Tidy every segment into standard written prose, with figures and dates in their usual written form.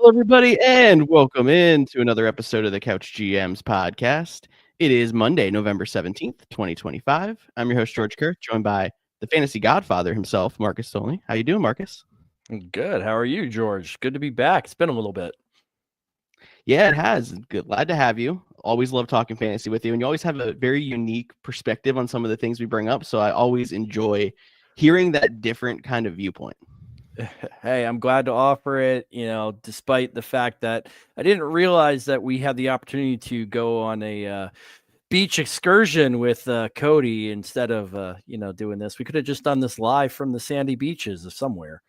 Hello, everybody, and welcome in to another episode of the Couch GMs podcast. It is Monday, November 17th, 2025. I'm your host, George Kerr, joined by the fantasy godfather himself, Marcus Stolney. How you doing, Marcus? Good. How are you, George? Good to be back. It's been a little bit. Yeah, it has. Good. Glad to have you. Always love talking fantasy with you, and you always have a very unique perspective on some of the things we bring up, so I always enjoy hearing that different kind of viewpoint. Hey, I'm glad to offer it, despite the fact that I didn't realize that we had the opportunity to go on a beach excursion with Cody instead of, doing this. We could have just done this live from the sandy beaches of somewhere.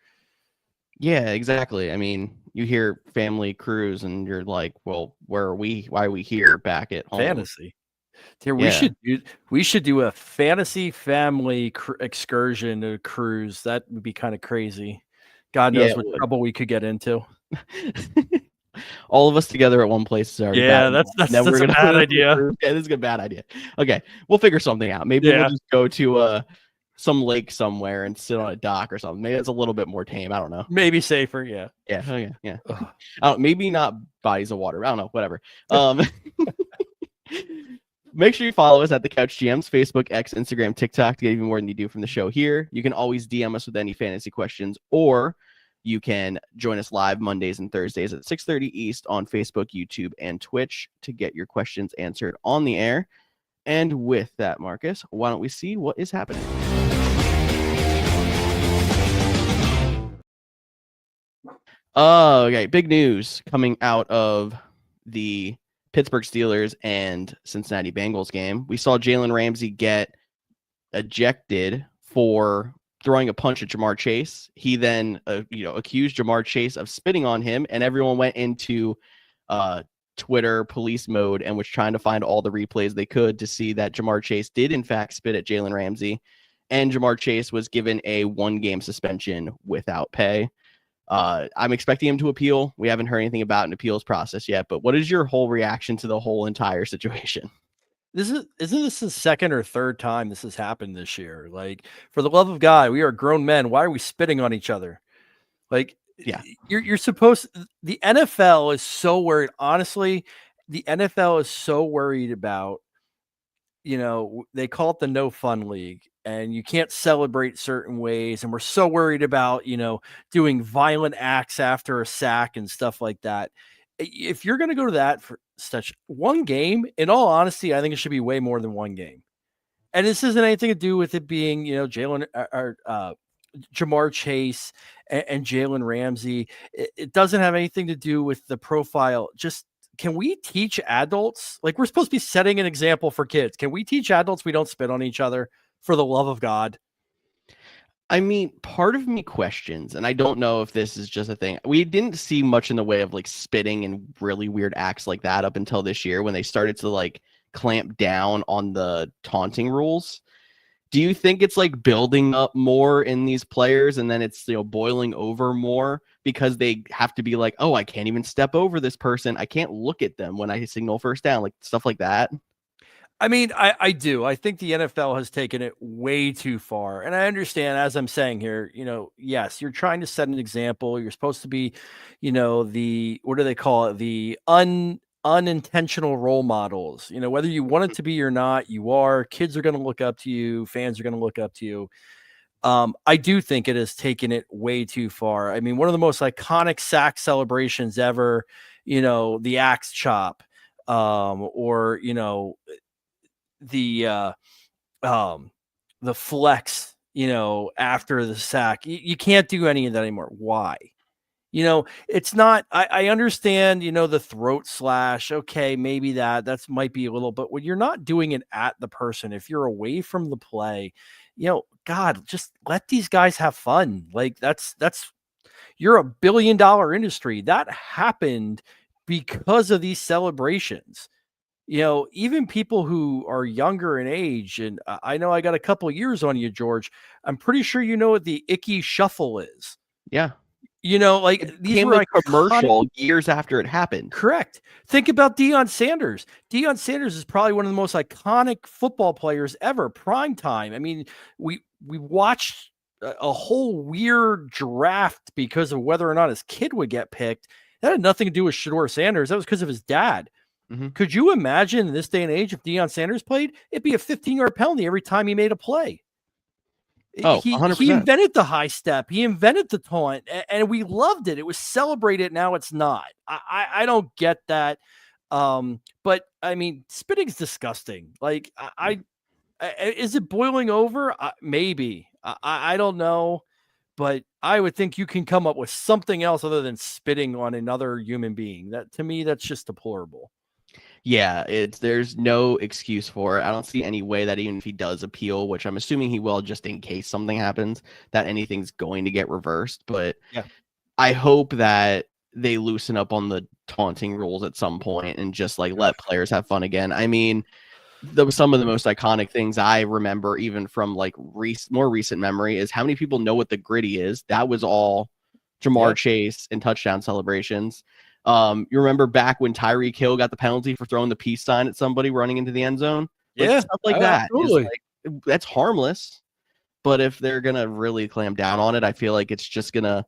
Yeah, exactly. I mean, you hear family cruise and you're like, well, where are we? Why are we here back at home? Fantasy. Here, Yeah. we should do a fantasy family excursion to cruise. That would be kind of crazy. God knows what trouble we could get into. All of us together at one place is already bad. That's a bad idea. Yeah, this is a bad idea. Okay, we'll figure something out. Maybe we'll just go to some lake somewhere and sit on a dock or something. Maybe it's a little bit more tame. I don't know. Maybe safer. Yeah. Yeah. Okay. Yeah. Maybe not bodies of water. I don't know. Whatever. Make sure you follow us at the Couch GMs, Facebook, X, Instagram, TikTok to get even more than you do from the show here. You can always DM us with any fantasy questions, or you can join us live Mondays and Thursdays at 6:30 East on Facebook, YouTube, and Twitch to get your questions answered on the air. And with that, Marcus, why don't we see what is happening? Okay, big news coming out of the Pittsburgh Steelers and Cincinnati Bengals game. We saw Jalen Ramsey get ejected for throwing a punch at Jamar Chase. He then, accused Jamar Chase of spitting on him, and everyone went into Twitter police mode and was trying to find all the replays they could to see that Jamar Chase did in fact spit at Jalen Ramsey, and Jamar Chase was given a 1-game suspension without pay. I'm expecting him to appeal. We haven't heard anything about an appeals process yet, but what is your whole reaction to the whole entire situation? Isn't this the second or third time this has happened this year? Like, for the love of God, we are grown men. Why are we spitting on each other? Like, yeah, you're supposed. The NFL is so worried. Honestly, the NFL is so worried about. They call it the no fun league, and you can't celebrate certain ways. And we're so worried about, doing violent acts after a sack and stuff like that. If you're going to go to that for such one game, in all honesty, I think it should be way more than one game. And this isn't anything to do with it being, Jamar Chase and Jalen Ramsey. It doesn't have anything to do with the profile. Just, can we teach adults? Like, we're supposed to be setting an example for kids. Can we teach adults we don't spit on each other, for the love of God? I mean, part of me questions, and I don't know if this is just a thing. We didn't see much in the way of like spitting and really weird acts like that up until this year when they started to like clamp down on the taunting rules. Do you think it's like building up more in these players and then it's, boiling over more because they have to be like, oh, I can't even step over this person. I can't look at them when I signal first down, like stuff like that? I mean, I do. I think the NFL has taken it way too far. And I understand, as I'm saying here, yes, you're trying to set an example. You're supposed to be, what do they call it? The unintentional role models. Whether you want it to be or not, you are. Kids are going to look up to you. Fans are going to look up to you. I do think it has taken it way too far. I mean, one of the most iconic sack celebrations ever, the axe chop, or, the flex, after the sack. You can't do any of that anymore. Why? It's not, I understand, the throat slash. Okay, maybe that's might be a little, but when you're not doing it at the person, if you're away from the play, God, just let these guys have fun. Like, that's you're $1 billion industry. That happened because of these celebrations. Even people who are younger in age, and I know I got a couple years on you, George. I'm pretty sure you know what the icky shuffle is. Yeah. Like, these were a commercial years after it happened. Correct. Think about Deion Sanders. Deion Sanders is probably one of the most iconic football players ever. Prime time. I mean, we watched a whole weird draft because of whether or not his kid would get picked. That had nothing to do with Shedeur Sanders. That was because of his dad. Mm-hmm. Could you imagine in this day and age if Deion Sanders played? It'd be a 15-yard penalty every time he made a play. Oh, He 100%. invented the high step. He invented the taunt, and we loved it. It was celebrated. Now it's not. I don't get that. But I mean, spitting's disgusting. Like is it boiling over? Maybe. I don't know, but I would think you can come up with something else other than spitting on another human being. That, to me, that's just deplorable. Yeah, there's no excuse for it. I don't see any way that even if he does appeal, which I'm assuming he will, just in case something happens, that anything's going to get reversed. But Yeah, I hope that they loosen up on the taunting rules at some point and just like let players have fun again. I mean, some of the most iconic things I remember, even from like more recent memory, is how many people know what the gritty is. That was all Jamar Chase and touchdown celebrations. You remember back when Tyreek Hill got the penalty for throwing the peace sign at somebody running into the end zone? Like stuff like that is like, that's harmless. But if they're gonna really clamp down on it, I feel like it's just gonna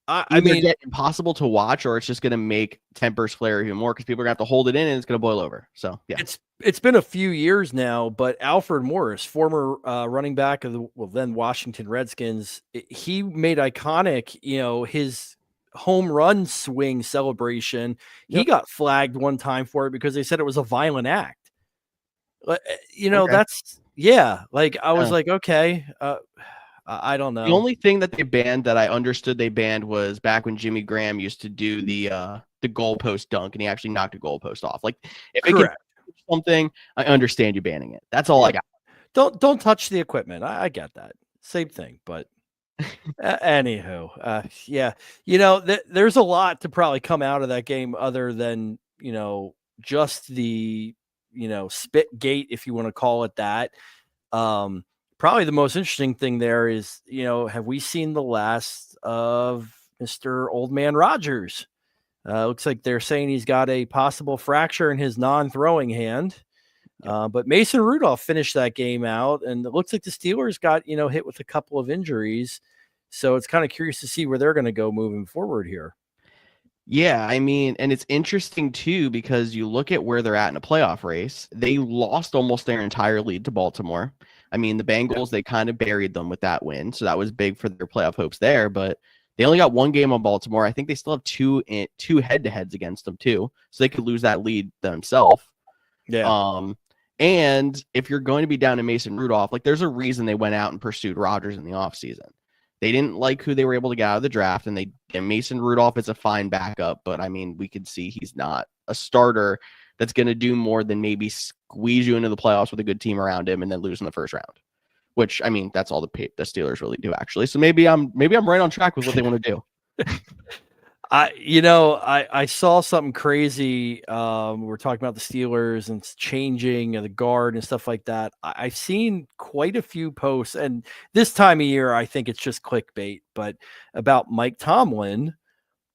either get impossible to watch, or it's just gonna make tempers flare even more because people are gonna have to hold it in and it's gonna boil over. So yeah, it's been a few years now, but Alfred Morris, former running back of the then Washington Redskins, he made iconic, his home run swing celebration. He got flagged one time for it because they said it was a violent act. That's like I was like, okay, I don't know. The only thing that they banned that I understood they banned was back when Jimmy Graham used to do the goalpost dunk and he actually knocked a goalpost off. Like if it can something, I understand you banning it. That's all I got. Don't touch the equipment. I get that. Same thing, but anywho, there's a lot to probably come out of that game other than, just the, spit gate, if you want to call it that. Probably the most interesting thing there is, have we seen the last of Mr. Old Man Rogers? Looks like they're saying he's got a possible fracture in his non-throwing hand. But Mason Rudolph finished that game out, and it looks like the Steelers got, hit with a couple of injuries. So it's kind of curious to see where they're going to go moving forward here. Yeah, I mean, and it's interesting too, because you look at where they're at in a playoff race. They lost almost their entire lead to Baltimore. I mean, the Bengals, they kind of buried them with that win. So that was big for their playoff hopes there, but they only got one game on Baltimore. I think they still have two head-to-heads against them too. So they could lose that lead themselves. Yeah. And if you're going to be down to Mason Rudolph, like there's a reason they went out and pursued Rodgers in the offseason. They didn't like who they were able to get out of the draft, and Mason Rudolph is a fine backup, but I mean, we could see he's not a starter that's going to do more than maybe squeeze you into the playoffs with a good team around him and then lose in the first round. Which, I mean, that's all the Steelers really do, actually. So maybe I'm right on track with what they want to do. I saw something crazy. We're talking about the Steelers and changing the guard and stuff like that. I've seen quite a few posts, and this time of year, I think it's just clickbait, but about Mike Tomlin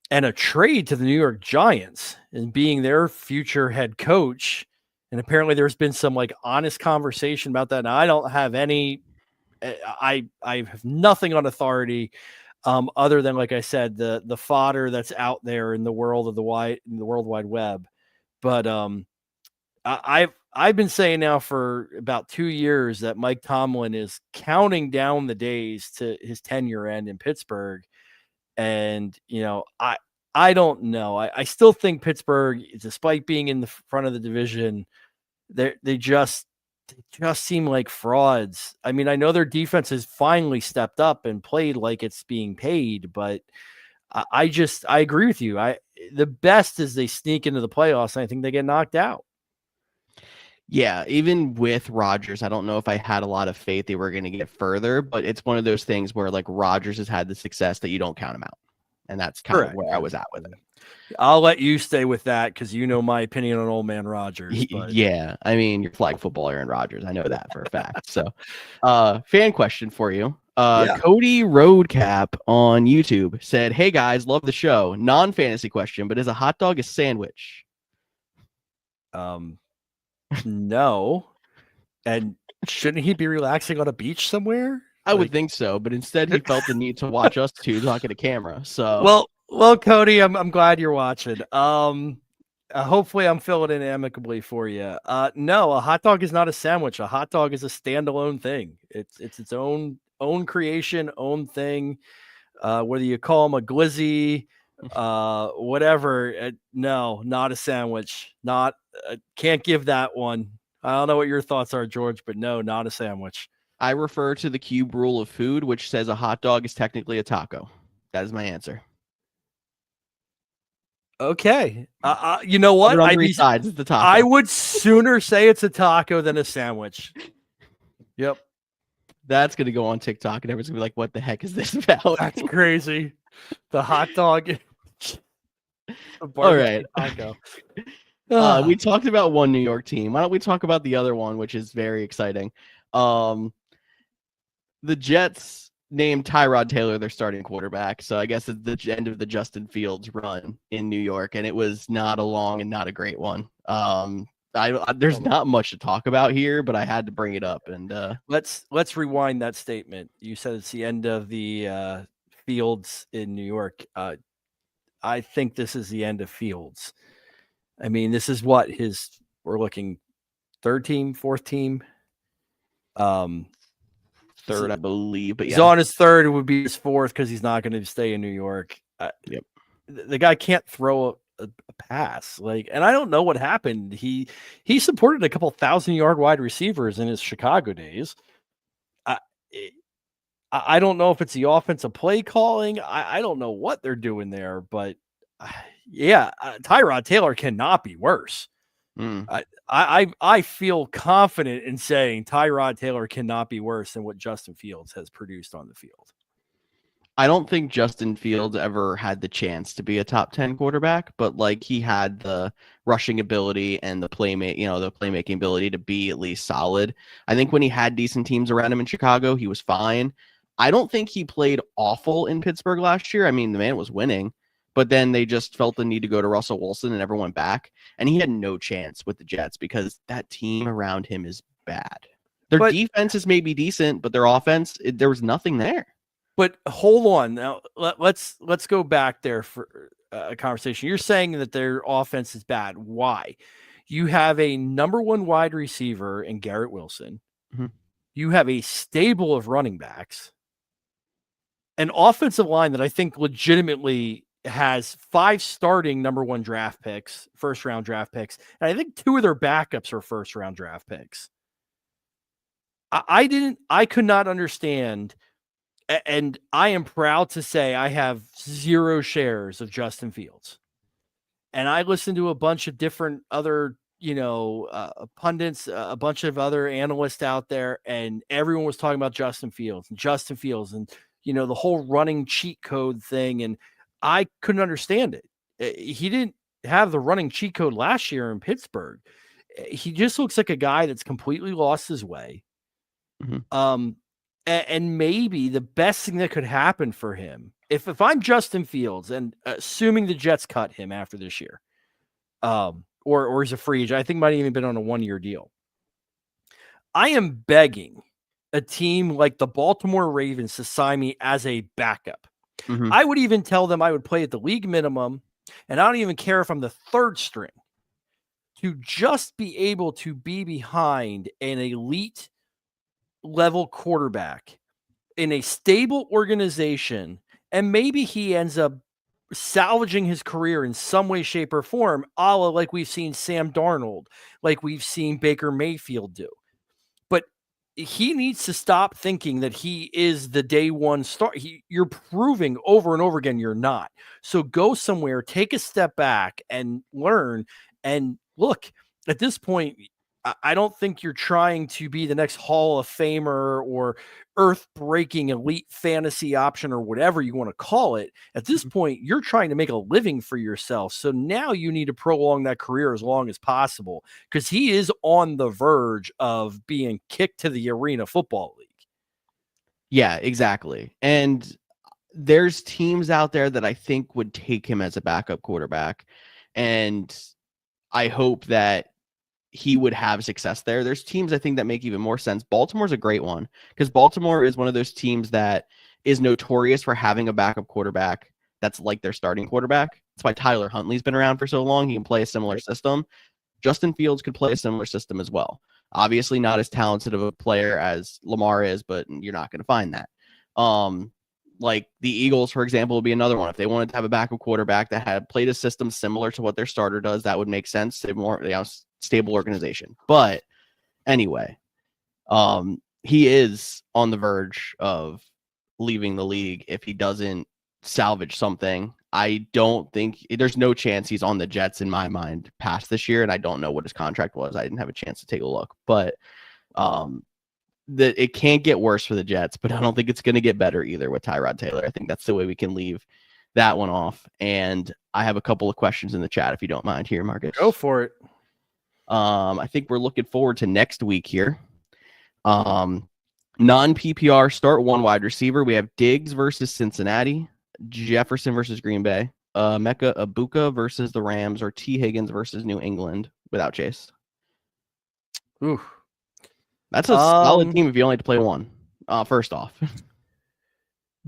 and a trade to the New York Giants and being their future head coach. And apparently there's been some like honest conversation about that. Now, I don't have any, I have nothing on authority. Other than, like I said, the fodder that's out there in the world of the World Wide Web. But I've been saying now for about 2 years that Mike Tomlin is counting down the days to his tenure end in Pittsburgh. And, I don't know. I still think Pittsburgh, despite being in the front of the division, they just seem like frauds. I mean, I know their defense has finally stepped up and played like it's being paid, but I agree with you. The best is they sneak into the playoffs, and I think they get knocked out. Yeah, even with Rodgers, I don't know if I had a lot of faith they were going to get further, but it's one of those things where like Rodgers has had the success that you don't count him out. And that's kind of where I was at with it. I'll let you stay with that because you know my opinion on Old Man Rodgers. Yeah, I mean, you're flag football Aaron Rodgers. I know that for a fact. So, fan question for you. Cody Roadcap on YouTube said, "Hey guys, love the show. Non-fantasy question, but is a hot dog a sandwich?" No. And shouldn't he be relaxing on a beach somewhere? I would think so, but instead he felt the need to watch us two talking to camera. So, well, Well, Cody, I'm glad you're watching. Hopefully I'm filling in amicably for you. No, a hot dog is not a sandwich. A hot dog is a standalone thing. It's its own creation, own thing. Whether you call them a glizzy, whatever. No, not a sandwich. Not can't give that one. I don't know what your thoughts are, George, but no, not a sandwich. I refer to the cube rule of food, which says a hot dog is technically a taco. That is my answer. Okay. You know what? On three sides is the taco. I would sooner say it's a taco than a sandwich. Yep. That's going to go on TikTok and everyone's going to be like, what the heck is this about? That's crazy. The hot dog. All right. Taco. We talked about one New York team. Why don't we talk about the other one, which is very exciting? The Jets named Tyrod Taylor their starting quarterback. So I guess it's the end of the Justin Fields run in New York, and it was not a long and not a great one. There's not much to talk about here, but I had to bring it up. And let's rewind that statement. You said it's the end of the Fields in New York. I think this is the end of Fields. I mean, this is what we're looking third team, fourth team. Third, I believe, but he's on his third. It would be his fourth because he's not going to stay in New York. Yep. The guy can't throw a pass. And I don't know what happened. He supported a couple 1,000-yard wide receivers in his Chicago days. I don't know if it's the offensive play calling. I don't know what they're doing there, but Tyrod Taylor cannot be worse. I feel confident in saying Tyrod Taylor cannot be worse than what Justin Fields has produced on the field. I don't think Justin Fields ever had the chance to be a top 10 quarterback, but he had the rushing ability and the playmaking ability to be at least solid. I think when he had decent teams around him in Chicago, he was fine. I don't think he played awful in Pittsburgh last year. I mean, the man was winning, but then they just felt the need to go to Russell Wilson and everyone went back. And he had no chance with the Jets because that team around him is bad. Their defense is maybe decent, but their offense, there was nothing there. But hold on. Now, let's go back there for a conversation. You're saying that their offense is bad. Why? You have a number one wide receiver in Garrett Wilson. Mm-hmm. You have a stable of running backs. An offensive line that I think legitimately has 5 starting number one draft picks, first-round draft picks. And I think 2 of their backups are first-round draft picks. I could not understand. And I am proud to say I have 0 shares of Justin Fields. And I listened to a bunch of different other, pundits, a bunch of other analysts out there, and everyone was talking about Justin Fields and, the whole running cheat code thing. And I couldn't understand it. He didn't have the running cheat code last year in Pittsburgh. He just looks like a guy that's completely lost his way. Mm-hmm. And maybe the best thing that could happen for him, if I'm Justin Fields, and assuming the Jets cut him after this year, or he's a free agent, I think might have even been on a 1-year deal. I am begging a team like the Baltimore Ravens to sign me as a backup. Mm-hmm. I would even tell them I would play at the league minimum, and I don't even care if I'm the third string, to just be able to be behind an elite level quarterback in a stable organization, and maybe he ends up salvaging his career in some way, shape, or form, a la like we've seen Sam Darnold, like we've seen Baker Mayfield do. But he needs to stop thinking that he is the day one star. You're proving over and over again you're not. So go somewhere, take a step back, and learn. And look, at this point, I don't think you're trying to be the next Hall of Famer or earth-breaking elite fantasy option or whatever you want to call it. At this point, you're trying to make a living for yourself. So now you need to prolong that career as long as possible, because he is on the verge of being kicked to the Arena Football League. Yeah, exactly. And there's teams out there that I think would take him as a backup quarterback. And I hope that he would have success there. There's teams I think that make even more sense. Baltimore's a great one, because Baltimore is one of those teams that is notorious for having a backup quarterback that's like their starting quarterback. That's why Tyler Huntley's been around for so long. He can play a similar system. Justin Fields could play a similar system as well. Obviously, not as talented of a player as Lamar is, but you're not going to find that. Like the Eagles, for example, would be another one. If they wanted to have a backup quarterback that had played a system similar to what their starter does, that would make sense. They're more stable organization. But anyway, he is on the verge of leaving the league if he doesn't salvage something. I don't think there's no chance he's on the Jets in my mind past this year, and I don't know what his contract was. I didn't have a chance to take a look, but it can't get worse for the Jets, but I don't think it's going to get better either with Tyrod Taylor. I think that's the way we can leave that one off. And I have a couple of questions in the chat if you don't mind here, Marcus. Go for it. I think we're looking forward to next week here. Non-PPR start one wide receiver. We have Diggs versus Cincinnati, Jefferson versus Green Bay, Mecca Ibuka versus the Rams, or T. Higgins versus New England without Chase. Ooh. That's a solid team if you only have to play one. First off,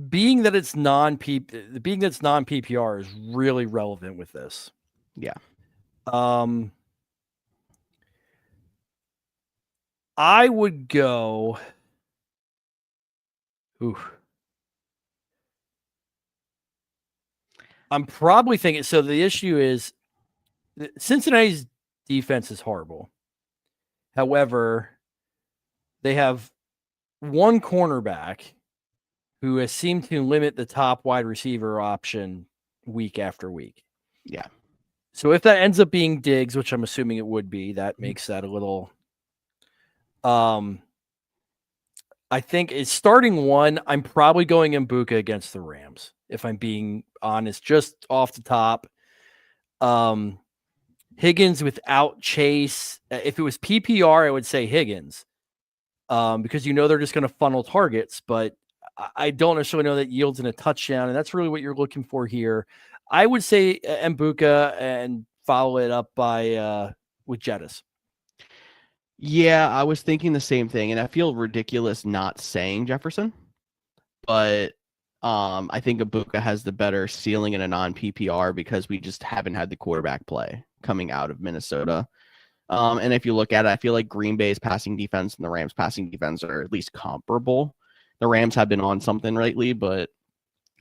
being that it's non-PPR is really relevant with this. Yeah. I would go. Ooh. I'm probably thinking. So the issue is Cincinnati's defense is horrible. However, they have one cornerback who has seemed to limit the top wide receiver option week after week. Yeah. So if that ends up being Diggs, which I'm assuming it would be, that makes that a little. I think it's starting one. I'm probably going Mbuka against the Rams, if I'm being honest, just off the top. Higgins without Chase. If it was PPR, I would say Higgins, because they're just going to funnel targets, but I don't necessarily know that yields in a touchdown, and that's really what you're looking for here. I would say Mbuka and follow it up by with Jettis. Yeah, I was thinking the same thing, and I feel ridiculous not saying Jefferson, but I think Ibuka has the better ceiling in a non-PPR because we just haven't had the quarterback play coming out of Minnesota. And if you look at it, I feel like Green Bay's passing defense and the Rams' passing defense are at least comparable. The Rams have been on something lately, but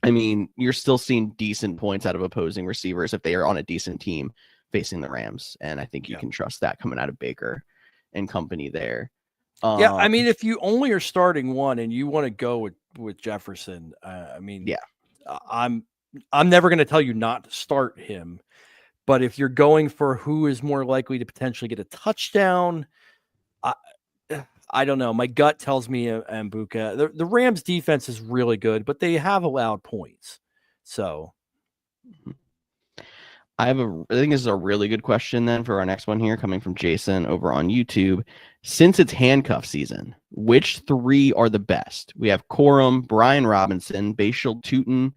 I mean, you're still seeing decent points out of opposing receivers if they are on a decent team facing the Rams, and I think you can trust that coming out of Baker and company there. Yeah, I mean, if you only are starting one and you want to go with Jefferson, I mean, yeah, I'm never going to tell you not to start him, but if you're going for who is more likely to potentially get a touchdown, I don't know. My gut tells me Mbuka. The Rams defense is really good, but they have allowed points. So I think this is a really good question then for our next one here, coming from Jason over on YouTube. Since it's handcuff season, which three are the best? We have Corum, Brian Robinson, Bashal Tutin,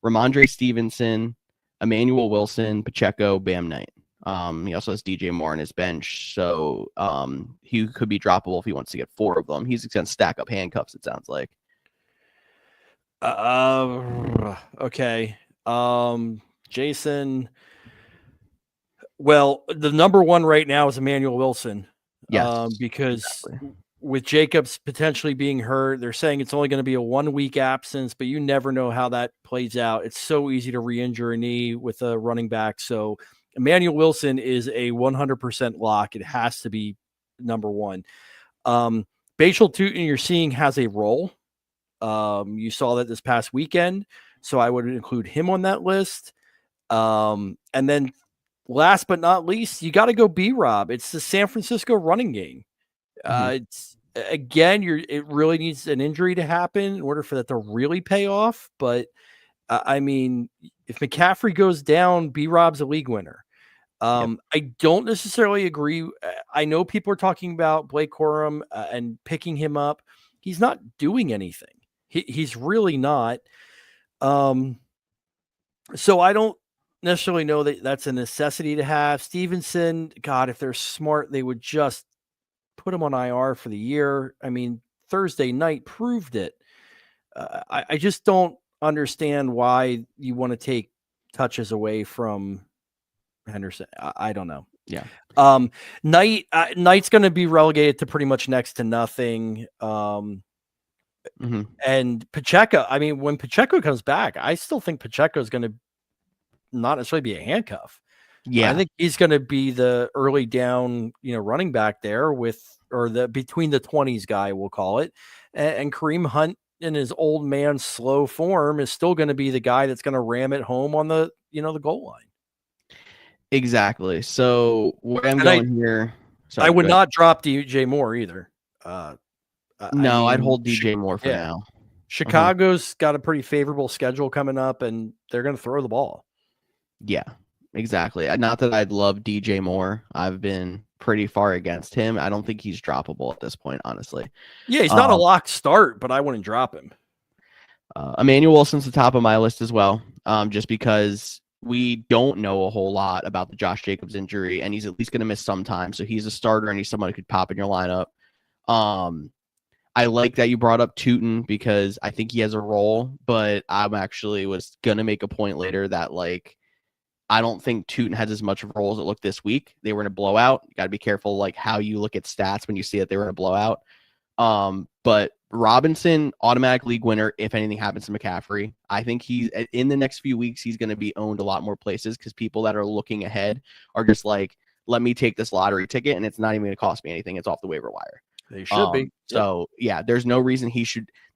Ramondre Stevenson, Emmanuel Wilson, Pacheco, Bam Knight. He also has DJ Moore on his bench, so he could be droppable if he wants to get four of them. He's going to stack up handcuffs, it sounds like. Okay. Jason. Well, the number one right now is Emmanuel Wilson. Yes, because exactly. With Jacobs potentially being hurt, they're saying it's only going to be a 1 week absence, but you never know how that plays out. It's so easy to re-injure a knee with a running back. So Emmanuel Wilson is a 100% lock. It has to be number one. Bashal Tutin, you're seeing, has a role. You saw that this past weekend, so I would include him on that list. And then last but not least, you got to go B-Rob. It's the San Francisco running game. It's again, it really needs an injury to happen in order for that to really pay off. But I mean, if McCaffrey goes down, B-Rob's a league winner. I don't necessarily agree. I know people are talking about Blake Corum and picking him up. He's not doing anything. He's really not. So I don't necessarily know that that's a necessity to have. Stevenson, God, if they're smart, they would just put him on IR for the year. I mean, Thursday night proved it. I just don't understand why you want to take touches away from Henderson. I don't know. Yeah. Knight's going to be relegated to pretty much next to nothing. And Pacheco, I mean, when Pacheco comes back, I still think Pacheco is going to not necessarily be a handcuff. Yeah. I think he's going to be the early down, running back there or the between the 20s guy, we'll call it. And Kareem Hunt in his old man slow form is still going to be the guy that's going to ram it home on the goal line. Exactly. So where I'm going here. Sorry, I would not drop DJ Moore either. No, I'd hold DJ Moore for now. Chicago's got a pretty favorable schedule coming up, and they're going to throw the ball. Yeah, exactly. Not that I'd love DJ Moore. I've been pretty far against him. I don't think he's droppable at this point, honestly. Yeah, he's not a lock start, but I wouldn't drop him. Emmanuel Wilson's the top of my list as well, just because we don't know a whole lot about the Josh Jacobs injury, and he's at least going to miss some time. So he's a starter, and he's someone who could pop in your lineup. I like that you brought up Tootin because I think he has a role, but I'm actually was going to make a point later that, I don't think Tootin has as much of a role as it looked this week. They were in a blowout. You got to be careful, how you look at stats when you see that they were in a blowout. But Robinson, automatic league winner if anything happens to McCaffrey. I think he's in the next few weeks, he's going to be owned a lot more places because people that are looking ahead are just let me take this lottery ticket and it's not even going to cost me anything. It's off the waiver wire. They should be. So, yeah, there's no reason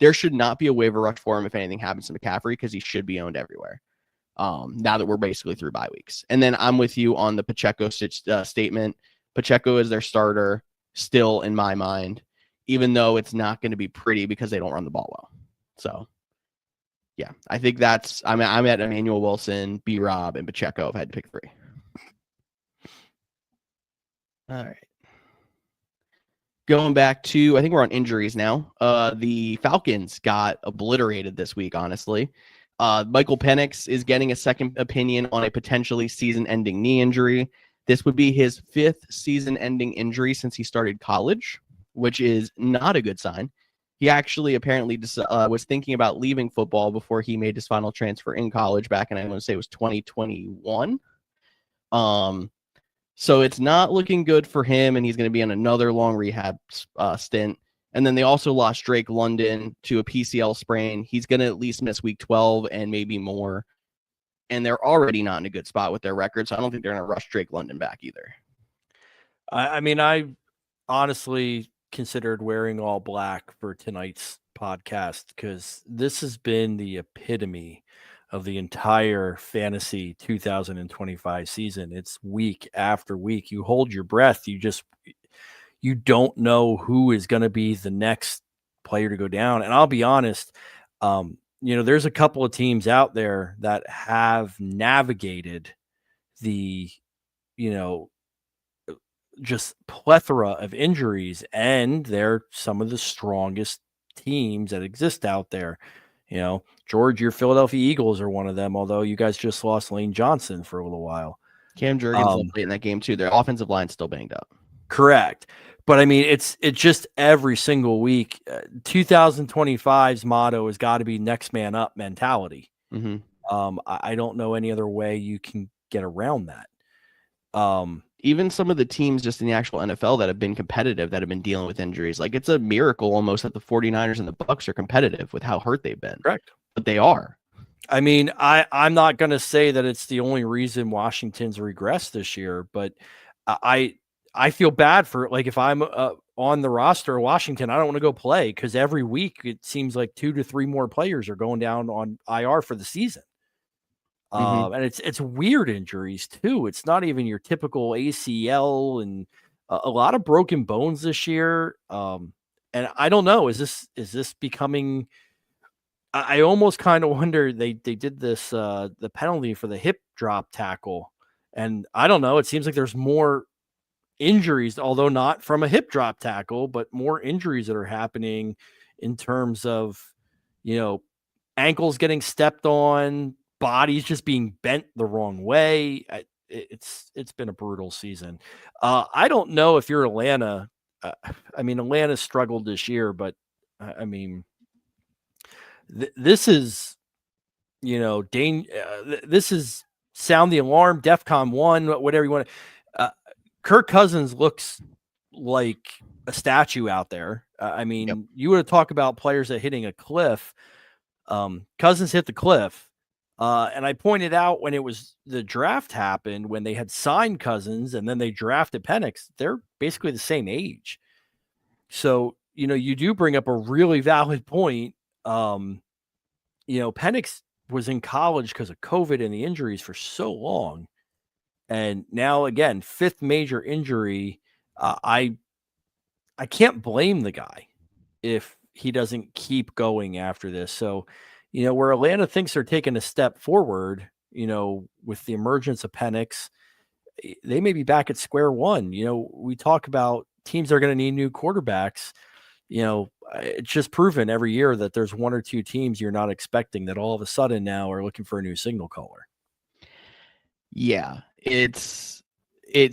there should not be a waiver rush for him if anything happens to McCaffrey because he should be owned everywhere. Now that we're basically through bye weeks. And then I'm with you on the Pacheco statement. Pacheco is their starter still in my mind, even though it's not going to be pretty because they don't run the ball well. So, yeah, I think I'm at Emmanuel Wilson, B-Rob, and Pacheco. If I had to pick three. All right. Going back to, I think we're on injuries now. The Falcons got obliterated this week, honestly. Michael Penix is getting a second opinion on a potentially season-ending knee injury. This would be his 5th season-ending injury since he started college, which is not a good sign. He actually apparently was thinking about leaving football before he made his final transfer in college back in, I want to say it was 2021. So it's not looking good for him, and he's going to be on another long rehab stint. And then they also lost Drake London to a PCL sprain. He's going to at least miss week 12 and maybe more. And they're already not in a good spot with their record, so I don't think they're going to rush Drake London back either. I mean, I honestly considered wearing all black for tonight's podcast because this has been the epitome of the entire fantasy 2025 season. It's week after week. You hold your breath. You don't know who is going to be the next player to go down. And I'll be honest, there's a couple of teams out there that have navigated the, just plethora of injuries, and they're some of the strongest teams that exist out there. George, your Philadelphia Eagles are one of them, although you guys just lost Lane Johnson for a little while. Cam Jurgens late in that game too. Their offensive line's still banged up. Correct. But I mean, it's just every single week. 2025's motto has got to be next man up mentality. Mm-hmm. I don't know any other way you can get around that. Even some of the teams just in the actual NFL that have been competitive, that have been dealing with injuries, it's a miracle almost that the 49ers and the Bucs are competitive with how hurt they've been. Correct. But they are. I mean, I'm not going to say that it's the only reason Washington's regressed this year, but I feel bad for, if I'm on the roster of Washington, I don't want to go play because every week it seems like 2 to 3 more players are going down on IR for the season. And it's weird injuries too. It's not even your typical ACL, and a lot of broken bones this year. And I don't know, is this becoming, I almost kind of wonder, they did this, the penalty for the hip drop tackle. And I don't know, it seems like there's more injuries, although not from a hip drop tackle, but more injuries that are happening in terms of, ankles getting stepped on, bodies just being bent the wrong way. It's been a brutal season. I don't know if you're Atlanta. Atlanta struggled this year, but this is this is sound the alarm, DEFCON 1, whatever you want. Kirk Cousins looks like a statue out there. I mean, Yep. you would talk about players that hitting a cliff. Cousins hit the cliff. And I pointed out when it was the draft happened, when they had signed Cousins and then they drafted Penix, they're basically the same age. So, you do bring up a really valid point. Penix was in college because of COVID and the injuries for so long. And now again, fifth major injury. I can't blame the guy if he doesn't keep going after this. So, where Atlanta thinks they're taking a step forward, with the emergence of Penix, they may be back at square one. We talk about teams are going to need new quarterbacks. It's just proven every year that there's one or two teams you're not expecting that all of a sudden now are looking for a new signal caller. Yeah, it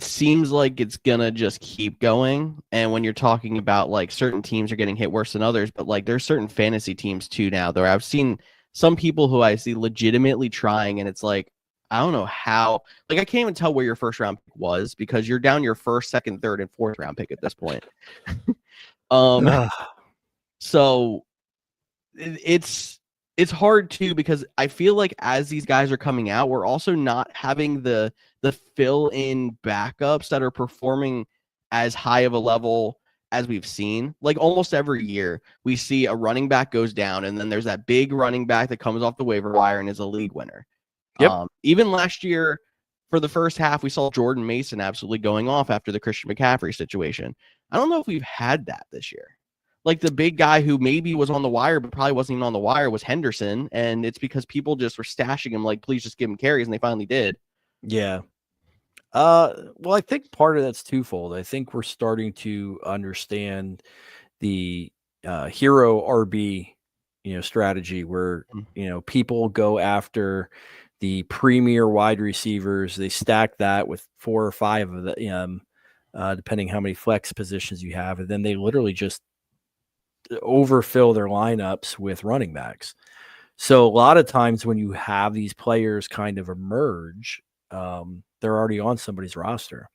seems like it's gonna just keep going. And when you're talking about like certain teams are getting hit worse than others, but like there's certain fantasy teams too now. Though I've seen some people who I see legitimately trying, and it's like I don't know how. Like I can't even tell where your first round pick was because you're down your first, second, third, and fourth round pick at this point. So it's hard too because I feel like as these guys are coming out, we're also not having the fill-in backups that are performing as high of a level as we've seen. Like almost every year, we see a running back goes down, and then there's that big running back that comes off the waiver wire and is a league winner. Yep. Even last year, for the first half, we saw Jordan Mason absolutely going off after the Christian McCaffrey situation. I don't know if we've had that this year. Like the big guy who maybe was on the wire, but probably wasn't even on the wire was Henderson. And it's because people just were stashing him like, please just give him carries. And they finally did. Yeah. Well, I think part of that's twofold. I think we're starting to understand the hero RB, strategy where, people go after the premier wide receivers. They stack that with 4 or 5 of the, depending how many flex positions you have. And then they literally just overfill their lineups with running backs. So a lot of times when you have these players kind of emerge, they're already on somebody's roster.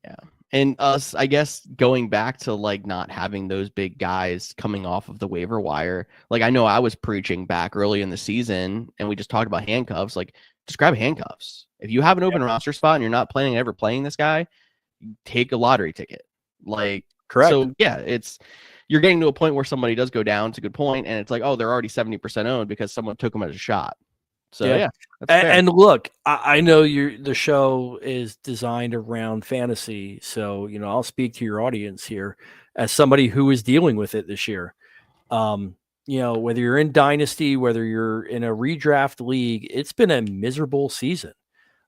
Yeah. And us, I guess, going back to like not having those big guys coming off of the waiver wire. Like I know I was preaching back early in the season and we just talked about handcuffs. Like just grab handcuffs. If you have an open roster spot and you're not planning ever playing this guy, take a lottery ticket. Like, correct. So yeah, you're getting to a point where somebody does go down. It's a good point. And it's like, oh, they're already 70% owned because someone took them as a shot. So yeah, and look, I know the show is designed around fantasy, so I'll speak to your audience here as somebody who is dealing with it this year. Whether you're in Dynasty, whether you're in a redraft league, it's been a miserable season.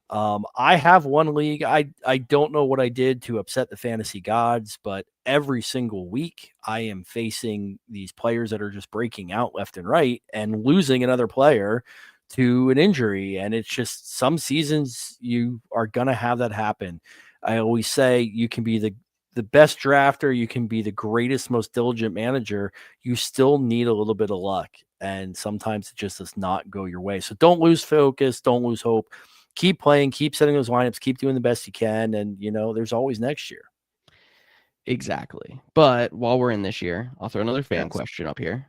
I have one league. I don't know what I did to upset the fantasy gods, but every single week I am facing these players that are just breaking out left and right and losing another player to an injury. And it's just some seasons you are going to have that happen. I always say you can be the best drafter. You can be the greatest, most diligent manager. You still need a little bit of luck. And sometimes it just does not go your way. So don't lose focus. Don't lose hope. Keep playing, keep setting those lineups, keep doing the best you can. And, there's always next year. Exactly. But while we're in this year, I'll throw another fan question up here.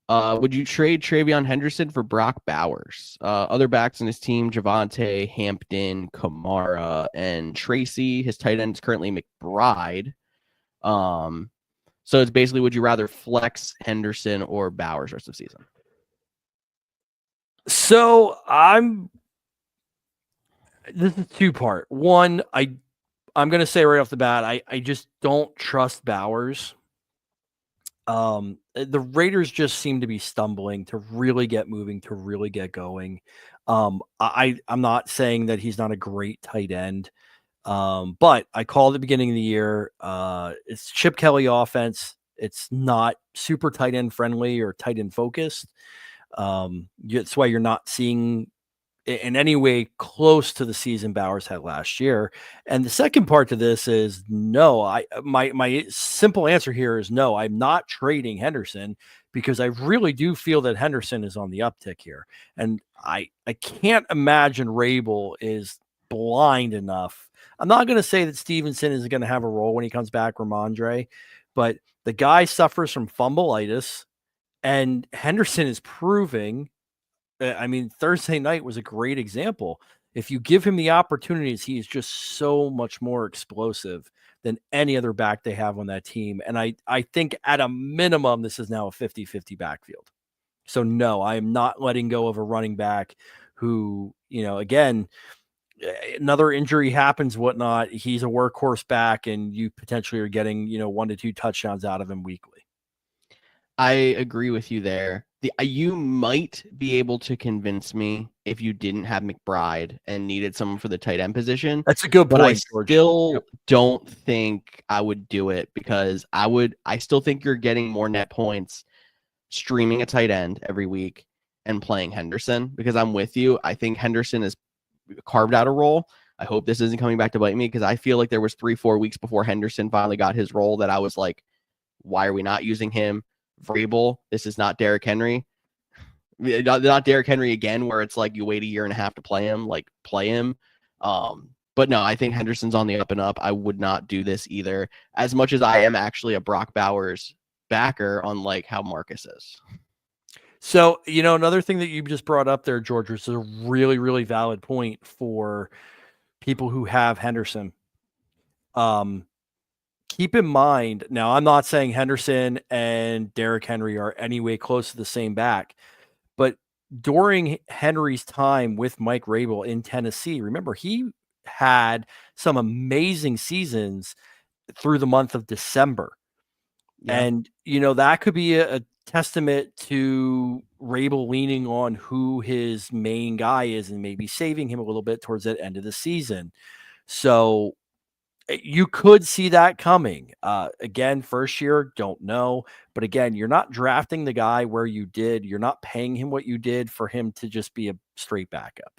Would you trade Travion Henderson for Brock Bowers? Other backs in his team, Javonte, Hampton, Kamara, and Tracy. His tight end is currently McBride. So it's basically, would you rather flex Henderson or Bowers rest of the season? So this is 2-part. One, I'm going to say right off the bat, I just don't trust Bowers. The Raiders just seem to be stumbling to really get moving, to really get going. I'm not saying that he's not a great tight end. But I called at the beginning of the year, it's Chip Kelly offense. It's not super tight end friendly or tight end focused. That's why you're not seeing in any way close to the season Bowers had last year. And the second part to this is no. My simple answer here is no. I'm not trading Henderson because I really do feel that Henderson is on the uptick here, and I can't imagine Rabel is blind enough. I'm not going to say that Stevenson is going to have a role when he comes back, Ramondre, but the guy suffers from fumbleitis, and Henderson is proving. I mean, Thursday night was a great example. If you give him the opportunities, he is just so much more explosive than any other back they have on that team. And I think at a minimum, this is now a 50-50 backfield. So no, I am not letting go of a running back who, again, another injury happens, whatnot. He's a workhorse back, and you potentially are getting, 1 to 2 touchdowns out of him weekly. I agree with you there. You might be able to convince me if you didn't have McBride and needed someone for the tight end position. That's a good but point, I George. still don't think I would do it because I still think you're getting more net points streaming a tight end every week and playing Henderson, because I'm with you. I think Henderson has carved out a role. I hope this isn't coming back to bite me, because I feel like there was 3-4 weeks before Henderson finally got his role that I was like, why are we not using him? Vrabel, this is not Derrick Henry. Not Derrick Henry again, where it's like you wait a year and a half to play him. Like, play him. But no, I think Henderson's on the up and up. I would not do this either, as much as I am actually a Brock Bowers backer, unlike how Marcus is. So, another thing that you just brought up there, George, is a really, really valid point for people who have Henderson. Keep in mind, now I'm not saying Henderson and Derrick Henry are anyway close to the same back, but during Henry's time with Mike Rabel in Tennessee, remember, he had some amazing seasons through the month of December. Yeah. And, that could be a testament to Rabel leaning on who his main guy is and maybe saving him a little bit towards the end of the season. So you could see that coming. Again, first year, don't know. But again, you're not drafting the guy where you did. You're not paying him what you did for him to just be a straight backup.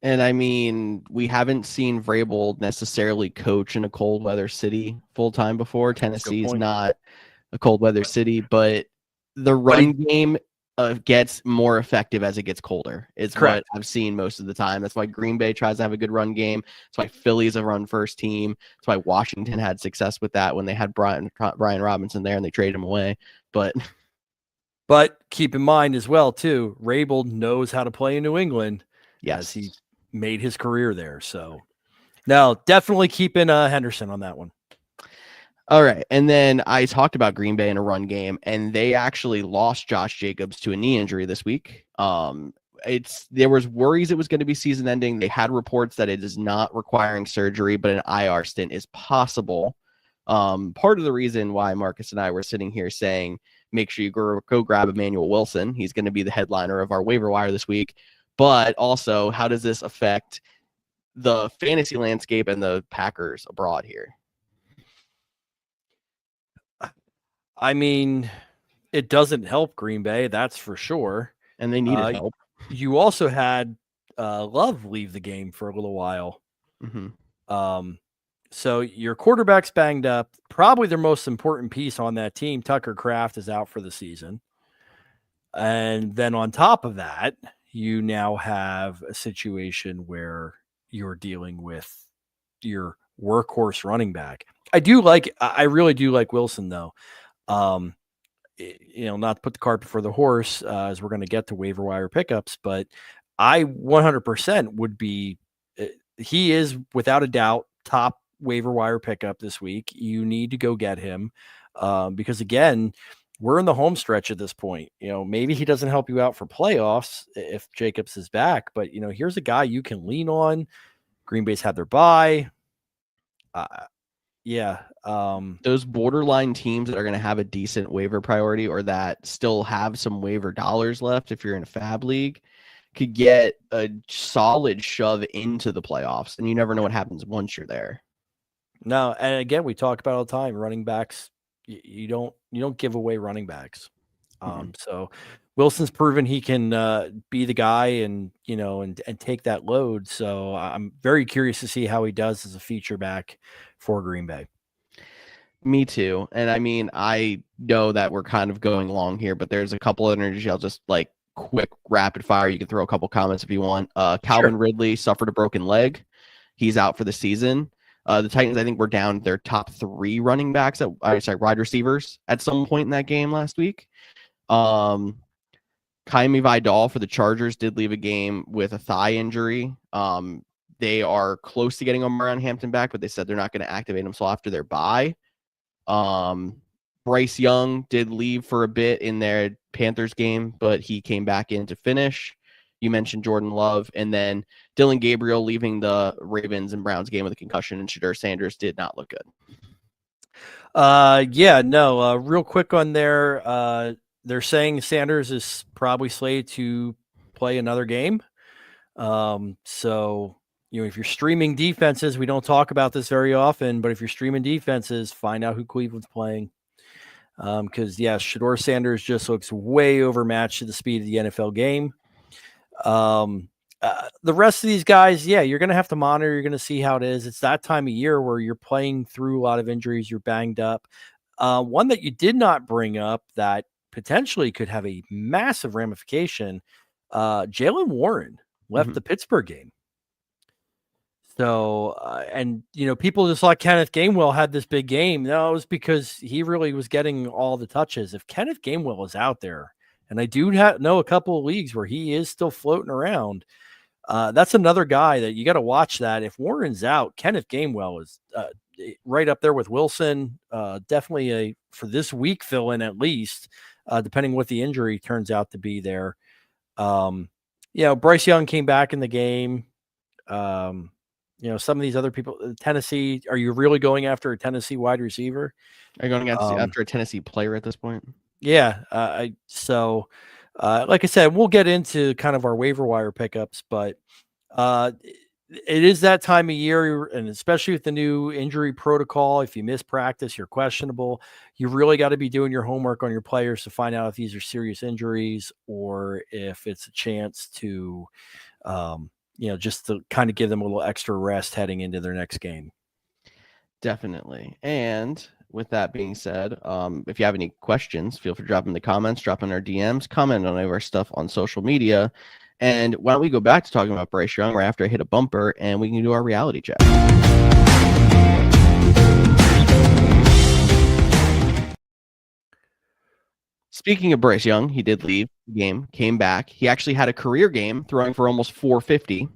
And I mean, we haven't seen Vrabel necessarily coach in a cold weather city full time before. Tennessee's not a cold weather city, but the run game gets more effective as it gets colder. It's correct. What I've seen most of the time. That's why Green Bay tries to have a good run game. That's why Philly's a run first team. That's why Washington had success with that when they had Brian Robinson there and they traded him away. But keep in mind as well, too, Rabel knows how to play in New England. Yes. As he made his career there. So no, definitely keeping Henderson on that one. All right. And then I talked about Green Bay in a run game, and they actually lost Josh Jacobs to a knee injury this week. There was worries it was going to be season ending. They had reports that it is not requiring surgery, but an IR stint is possible. Part of the reason why Marcus and I were sitting here saying, make sure you go grab Emmanuel Wilson. He's going to be the headliner of our waiver wire this week. But also, how does this affect the fantasy landscape and the Packers abroad here? I mean, it doesn't help Green Bay, that's for sure. And they needed help. You also had Love leave the game for a little while. Mm-hmm. So your quarterback's banged up. Probably their most important piece on that team, Tucker Kraft, is out for the season. And then on top of that, you now have a situation where you're dealing with your workhorse running back. I really do like Wilson, though. Not to put the cart before the horse, as we're going to get to waiver wire pickups, but I 100% would be, he is without a doubt top waiver wire pickup this week. You need to go get him because, again, we're in the home stretch at this point. Maybe he doesn't help you out for playoffs if Jacobs is back, but here's a guy you can lean on. Green Bay's had their bye. Those borderline teams that are going to have a decent waiver priority or that still have some waiver dollars left, if you're in a fab league, could get a solid shove into the playoffs, and you never know what happens once you're there. No, and again, we talk about all the time, running backs. You don't give away running backs. So Wilson's proven he can be the guy and take that load. So I'm very curious to see how he does as a feature back for Green Bay. Me too. And I mean, I know that we're kind of going long here, but there's a couple of energy. I'll just like quick rapid fire. You can throw a couple comments if you want. Calvin Ridley suffered a broken leg. He's out for the season. The Titans, I think, were down their top 3 running backs wide receivers at some point in that game last week. Kaimi Vidal for the Chargers did leave a game with a thigh injury. They are close to getting Omarion Hampton back, but they said they're not going to activate him until after their bye. Bryce Young did leave for a bit in their Panthers game, but he came back in to finish. You mentioned Jordan Love, and then Dylan Gabriel leaving the Ravens and Browns game with a concussion, and Shedeur Sanders did not look good. Real quick on there. They're saying Sanders is probably slated to play another game. So, if you're streaming defenses, we don't talk about this very often, but if you're streaming defenses, find out who Cleveland's playing. Because Shedeur Sanders just looks way overmatched to the speed of the NFL game. The rest of these guys, you're going to have to monitor. You're going to see how it is. It's that time of year where you're playing through a lot of injuries. You're banged up. One that you did not bring up that potentially could have a massive ramification. Jaylen Warren left the Pittsburgh game. So, people just thought Kenneth Gainwell had this big game. No, it was because he really was getting all the touches. If Kenneth Gainwell is out there, and I do know a couple of leagues where he is still floating around, that's another guy that you got to watch that. If Warren's out, Kenneth Gainwell is right up there with Wilson. Definitely for this week fill-in at least, depending what the injury turns out to be there. Bryce Young came back in the game. Some of these other people, Tennessee, are you really going after a Tennessee wide receiver? Are you going after a Tennessee player at this point? Yeah. Like I said, we'll get into kind of our waiver wire pickups, but it is that time of year, and especially with the new injury protocol, if you miss practice, you're questionable. You really got to be doing your homework on your players to find out if these are serious injuries or if it's a chance to, just to kind of give them a little extra rest heading into their next game. Definitely. And with that being said, if you have any questions, feel free to drop in the comments, drop in our DMs, comment on any of our stuff on social media. And why don't we go back to talking about Bryce Young right after I hit a bumper and we can do our reality check. Speaking of Bryce Young, he did leave the game, came back. He actually had a career game throwing for almost 450.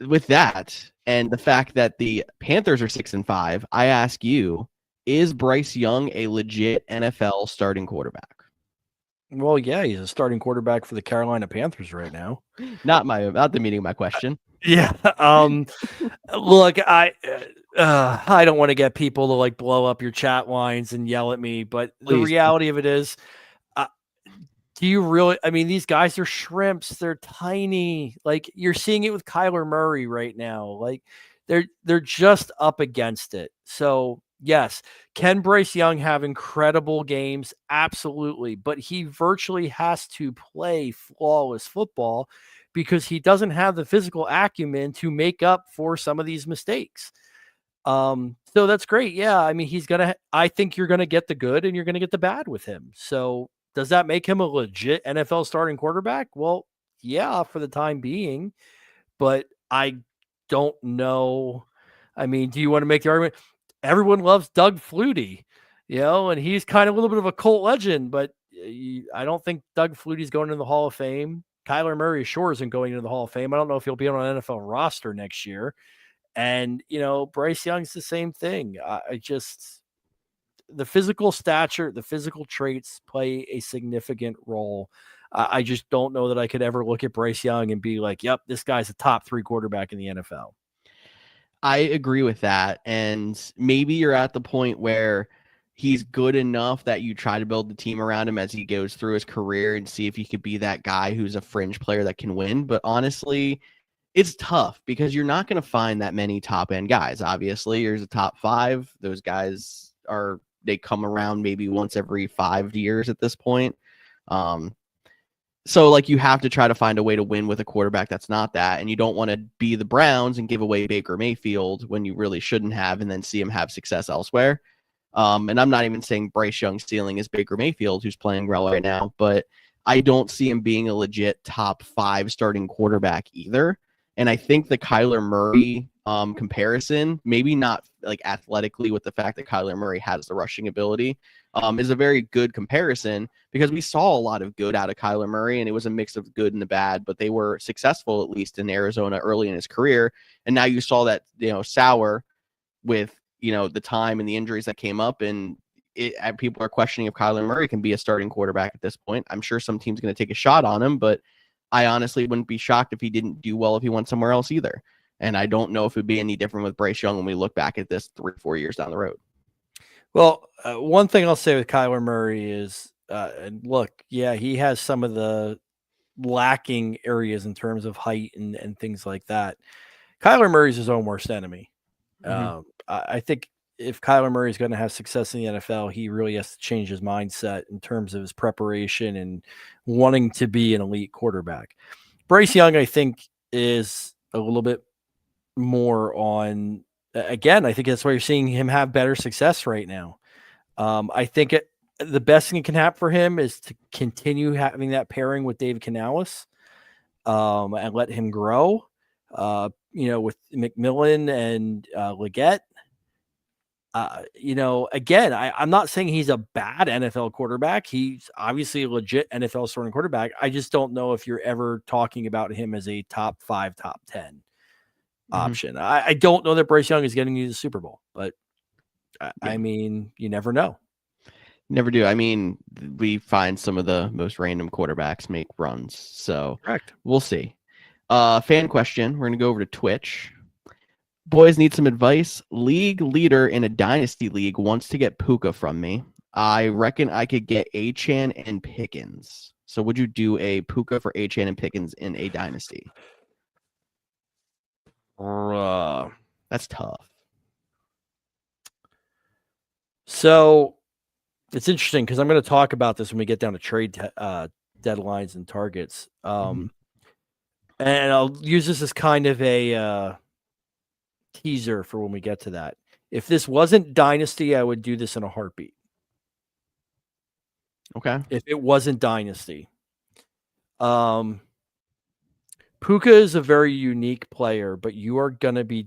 With that, and the fact that the Panthers are 6-5, I ask you, is Bryce Young a legit NFL starting quarterback? Well, yeah, he's a starting quarterback for the Carolina Panthers right now. Not the meaning of my question. Yeah. Look, I don't want to get people to like blow up your chat lines and yell at me, but the reality of it is, do you really? I mean, these guys are shrimps. They're tiny. Like you're seeing it with Kyler Murray right now. Like they're just up against it. So yes, can Bryce Young have incredible games? Absolutely, but he virtually has to play flawless football because he doesn't have the physical acumen to make up for some of these mistakes. So that's great. Yeah, I mean, I think you're gonna get the good and you're gonna get the bad with him. So. Does that make him a legit NFL starting quarterback? Well, yeah, for the time being, but I don't know. I mean, do you want to make the argument? Everyone loves Doug Flutie, and he's kind of a little bit of a cult legend, but I don't think Doug Flutie's going into the Hall of Fame. Kyler Murray sure isn't going into the Hall of Fame. I don't know if he'll be on an NFL roster next year. And, Bryce Young's the same thing. The physical stature, the physical traits play a significant role. I just don't know that I could ever look at Bryce Young and be like, yep, this guy's a top 3 quarterback in the NFL. I agree with that. And maybe you're at the point where he's good enough that you try to build the team around him as he goes through his career and see if he could be that guy who's a fringe player that can win. But honestly, it's tough because you're not going to find that many top end guys. Obviously, there's a top 5. Those guys they come around maybe once every 5 years at this point. So like you have to try to find a way to win with a quarterback that's not that, and you don't want to be the Browns and give away Baker Mayfield when you really shouldn't have, and then see him have success elsewhere. And I'm not even saying Bryce Young's ceiling is Baker Mayfield, who's playing well right now, but I don't see him being a legit top 5 starting quarterback either. And I think the Kyler Murray comparison, maybe not like athletically with the fact that Kyler Murray has the rushing ability, is a very good comparison because we saw a lot of good out of Kyler Murray, and it was a mix of good and the bad, but they were successful at least in Arizona early in his career. And now you saw that, sour with, the time and the injuries that came up, and people are questioning if Kyler Murray can be a starting quarterback at this point. I'm sure some team's going to take a shot on him, but I honestly wouldn't be shocked if he didn't do well if he went somewhere else either. And I don't know if it'd be any different with Bryce Young when we look back at this 3-4 years down the road. Well, one thing I'll say with Kyler Murray is, and look, yeah, he has some of the lacking areas in terms of height and things like that. Kyler Murray's his own worst enemy. I think if Kyler Murray is going to have success in the NFL, he really has to change his mindset in terms of his preparation and wanting to be an elite quarterback. Bryce Young, I think, is a little bit more on, again, I think that's why you're seeing him have better success right now. I think the best thing that can happen for him is to continue having that pairing with David Canales and let him grow, with McMillan and Leggett. Again, I'm not saying he's a bad NFL quarterback. He's obviously a legit NFL starting quarterback. I just don't know if you're ever talking about him as a top 5, top 10 option. I don't know that Bryce Young is getting you the Super Bowl, but I mean, you never know. Never do. I mean, we find some of the most random quarterbacks make runs, so correct. We'll see. Fan question. We're going to go over to Twitch. Boys need some advice. League leader in a dynasty league wants to get Puka from me. I reckon I could get Achane and Pickens. So would you do a Puka for Achane and Pickens in a dynasty? That's tough. So it's interesting because I'm going to talk about this when we get down to trade deadlines and targets. And I'll use this as kind of a teaser for when we get to that. If this wasn't dynasty, I would do this in a heartbeat. Okay. If it wasn't dynasty. Puka is a very unique player, but you're going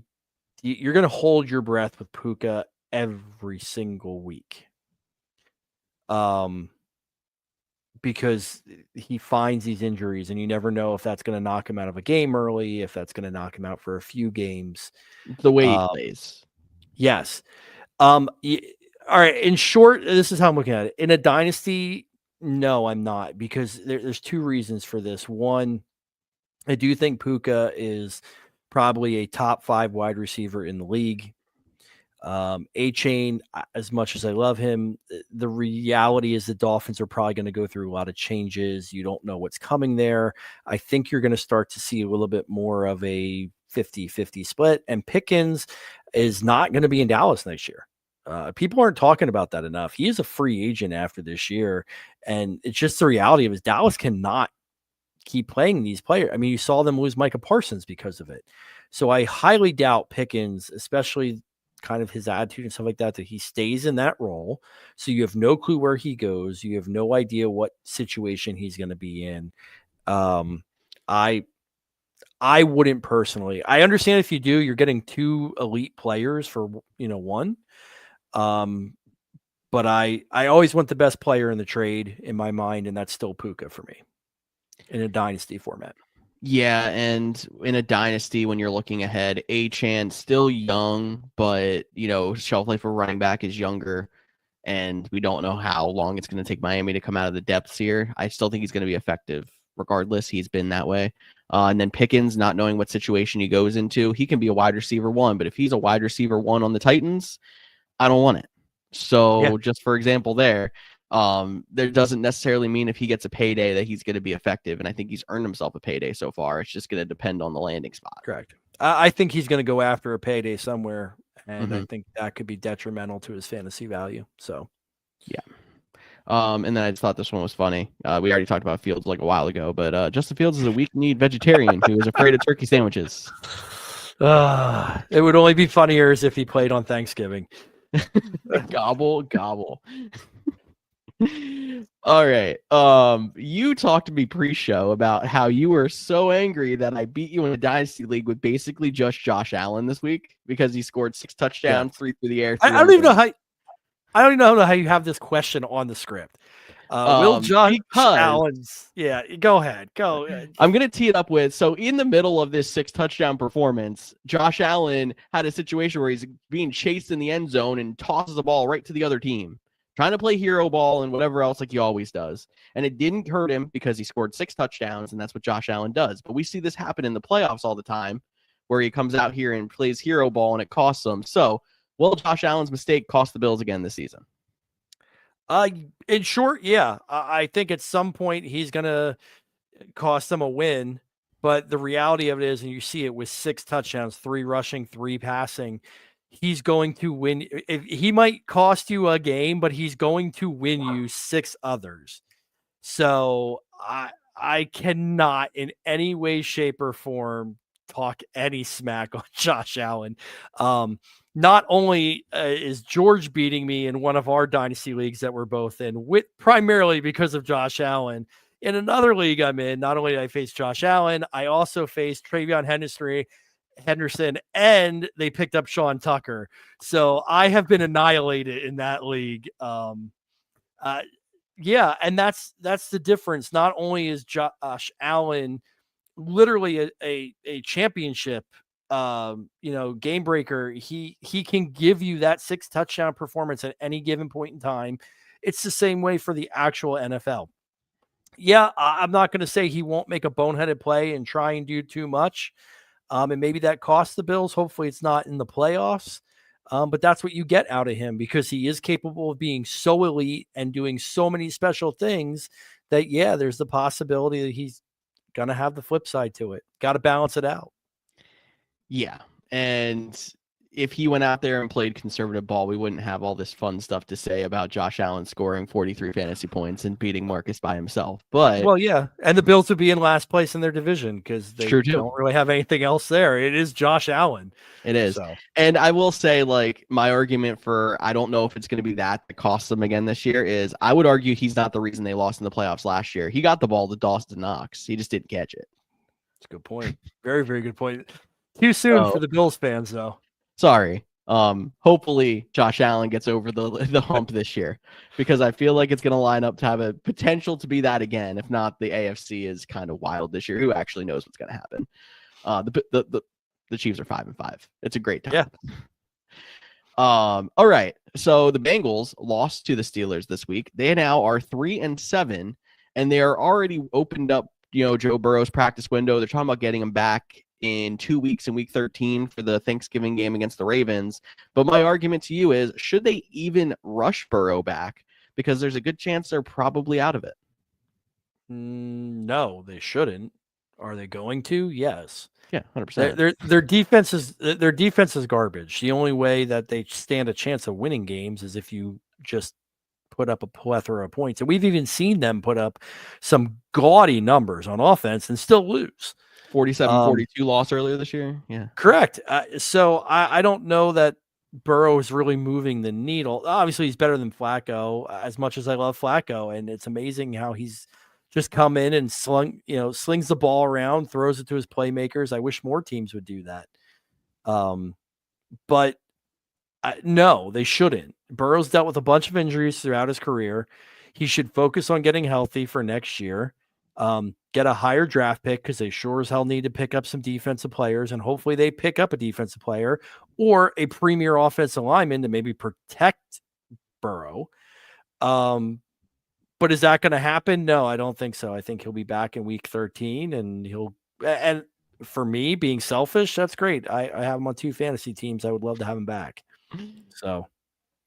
to hold your breath with Puka every single week. Because he finds these injuries and you never know if that's going to knock him out of a game early, if that's going to knock him out for a few games. The way he plays. Yes. All right. In short, this is how I'm looking at it. In a dynasty, no, I'm not, because there's 2 reasons for this. One, I do think Puka is probably a top 5 wide receiver in the league. Achane, as much as I love him, the reality is the Dolphins are probably going to go through a lot of changes. You don't know what's coming there. I think you're going to start to see a little bit more of a 50-50 split, and Pickens is not going to be in Dallas next year. People aren't talking about that enough. He is a free agent after this year, and it's just the reality of it. Dallas cannot keep playing these players. I mean, you saw them lose Micah Parsons because of it. So I highly doubt Pickens, especially kind of his attitude and stuff like that he stays in that role. So you have no clue where he goes. You have no idea what situation he's going to be in. I wouldn't personally. I understand if you do, you're getting 2 elite players for, 1. But I always want the best player in the trade in my mind, and that's still Puka for me in a dynasty format. Yeah, and in a dynasty, when you're looking ahead, Achane still young, but shelf life for running back is younger, and we don't know how long it's going to take Miami to come out of the depths here. I still think he's going to be effective regardless. He's been that way. And then Pickens, not knowing what situation he goes into, he can be a wide receiver 1, but if he's a wide receiver 1 on the Titans, I don't want it. So just for example there doesn't necessarily mean if he gets a payday that he's going to be effective. And I think he's earned himself a payday so far. It's just going to depend on the landing spot. Correct. I think he's going to go after a payday somewhere. And I think that could be detrimental to his fantasy value. So, yeah. And then I just thought this one was funny. We already talked about Fields like a while ago, but Justin Fields is a weak-kneed vegetarian who is afraid of turkey sandwiches. It would only be funnier as if he played on Thanksgiving. Gobble, gobble. All right. You talked to me pre-show about how you were so angry that I beat you in a dynasty league with basically just Josh Allen this week because he scored 6 touchdowns, 3 through the air. I don't even know how. I don't even know how you have this question on the script. Will Josh Allen's? Yeah, go ahead. Go. I'm going to tee it up with, so in the middle of this 6 touchdown performance, Josh Allen had a situation where he's being chased in the end zone and tosses the ball right to the other team, trying to play hero ball and whatever else like he always does. And it didn't hurt him because he scored 6 touchdowns, and that's what Josh Allen does. But we see this happen in the playoffs all the time where he comes out here and plays hero ball and it costs him. So will Josh Allen's mistake cost the Bills again this season? In short, yeah. I think at some point he's going to cost them a win. But the reality of it is, and you see it with 6 touchdowns, 3 rushing, 3 passing, he's going to win. He might cost you a game, but he's going to win you 6 others. So I cannot in any way, shape, or form talk any smack on Josh Allen. Not only is George beating me in one of our dynasty leagues that we're both in, primarily because of Josh Allen. In another league I'm in, not only did I face Josh Allen, I also faced Travion Henderson, and they picked up Sean Tucker. So I have been annihilated in that league. Yeah, and that's the difference. Not only is Josh Allen literally a championship game breaker, he can give you that 6 touchdown performance at any given point in time. It's the same way for the actual NFL. Yeah, I'm not going to say he won't make a boneheaded play and try and do too much. And maybe that costs the Bills. Hopefully it's not in the playoffs. But that's what you get out of him because he is capable of being so elite and doing so many special things that, yeah, there's the possibility that he's going to have the flip side to it. Got to balance it out. Yeah. And if he went out there and played conservative ball, we wouldn't have all this fun stuff to say about Josh Allen scoring 43 fantasy points and beating Marcus by himself. But well, yeah, and the Bills would be in last place in their division because they don't really have anything else there. It is Josh Allen. It is. So. And I will say, like, my argument for I don't know if it's going to be that costs them again this year is I would argue he's not the reason they lost in the playoffs last year. He got the ball to Dawson Knox. He just didn't catch it. That's a good point. Very, very good point. Too soon for the Bills fans, though. Sorry. Hopefully Josh Allen gets over the hump this year because I feel like it's going to line up to have a potential to be that again. If not, the AFC is kind of wild this year. Who actually knows what's going to happen? The Chiefs are 5-5. It's a great time. Yeah. All right. So the Bengals lost to the Steelers this week. They now are 3-7, and they are already opened up, Joe Burrow's practice window. They're talking about getting him back in 2 weeks in week 13 for the Thanksgiving game against the Ravens. But my argument to you is, should they even rush Burrow back? Because there's a good chance they're probably out of it. No, they shouldn't. Are they going to? Yes. Yeah, 100%. Their defense is garbage. The only way that they stand a chance of winning games is if you just put up a plethora of points. And we've even seen them put up some gaudy numbers on offense and still lose. 47-42 loss earlier this year. Yeah, correct. So I don't know that Burrow is really moving the needle. Obviously, he's better than Flacco. As much as I love Flacco, and it's amazing how he's just come in and slings the ball around, throws it to his playmakers. I wish more teams would do that. But no, they shouldn't. Burrow's dealt with a bunch of injuries throughout his career. He should focus on getting healthy for next year. Get a higher draft pick because they sure as hell need to pick up some defensive players, and hopefully they pick up a defensive player or a premier offensive lineman to maybe protect Burrow. But is that going to happen? No, I don't think so. I think he'll be back in week 13 and for me, being selfish, that's great. I have him on 2 fantasy teams. I would love to have him back. So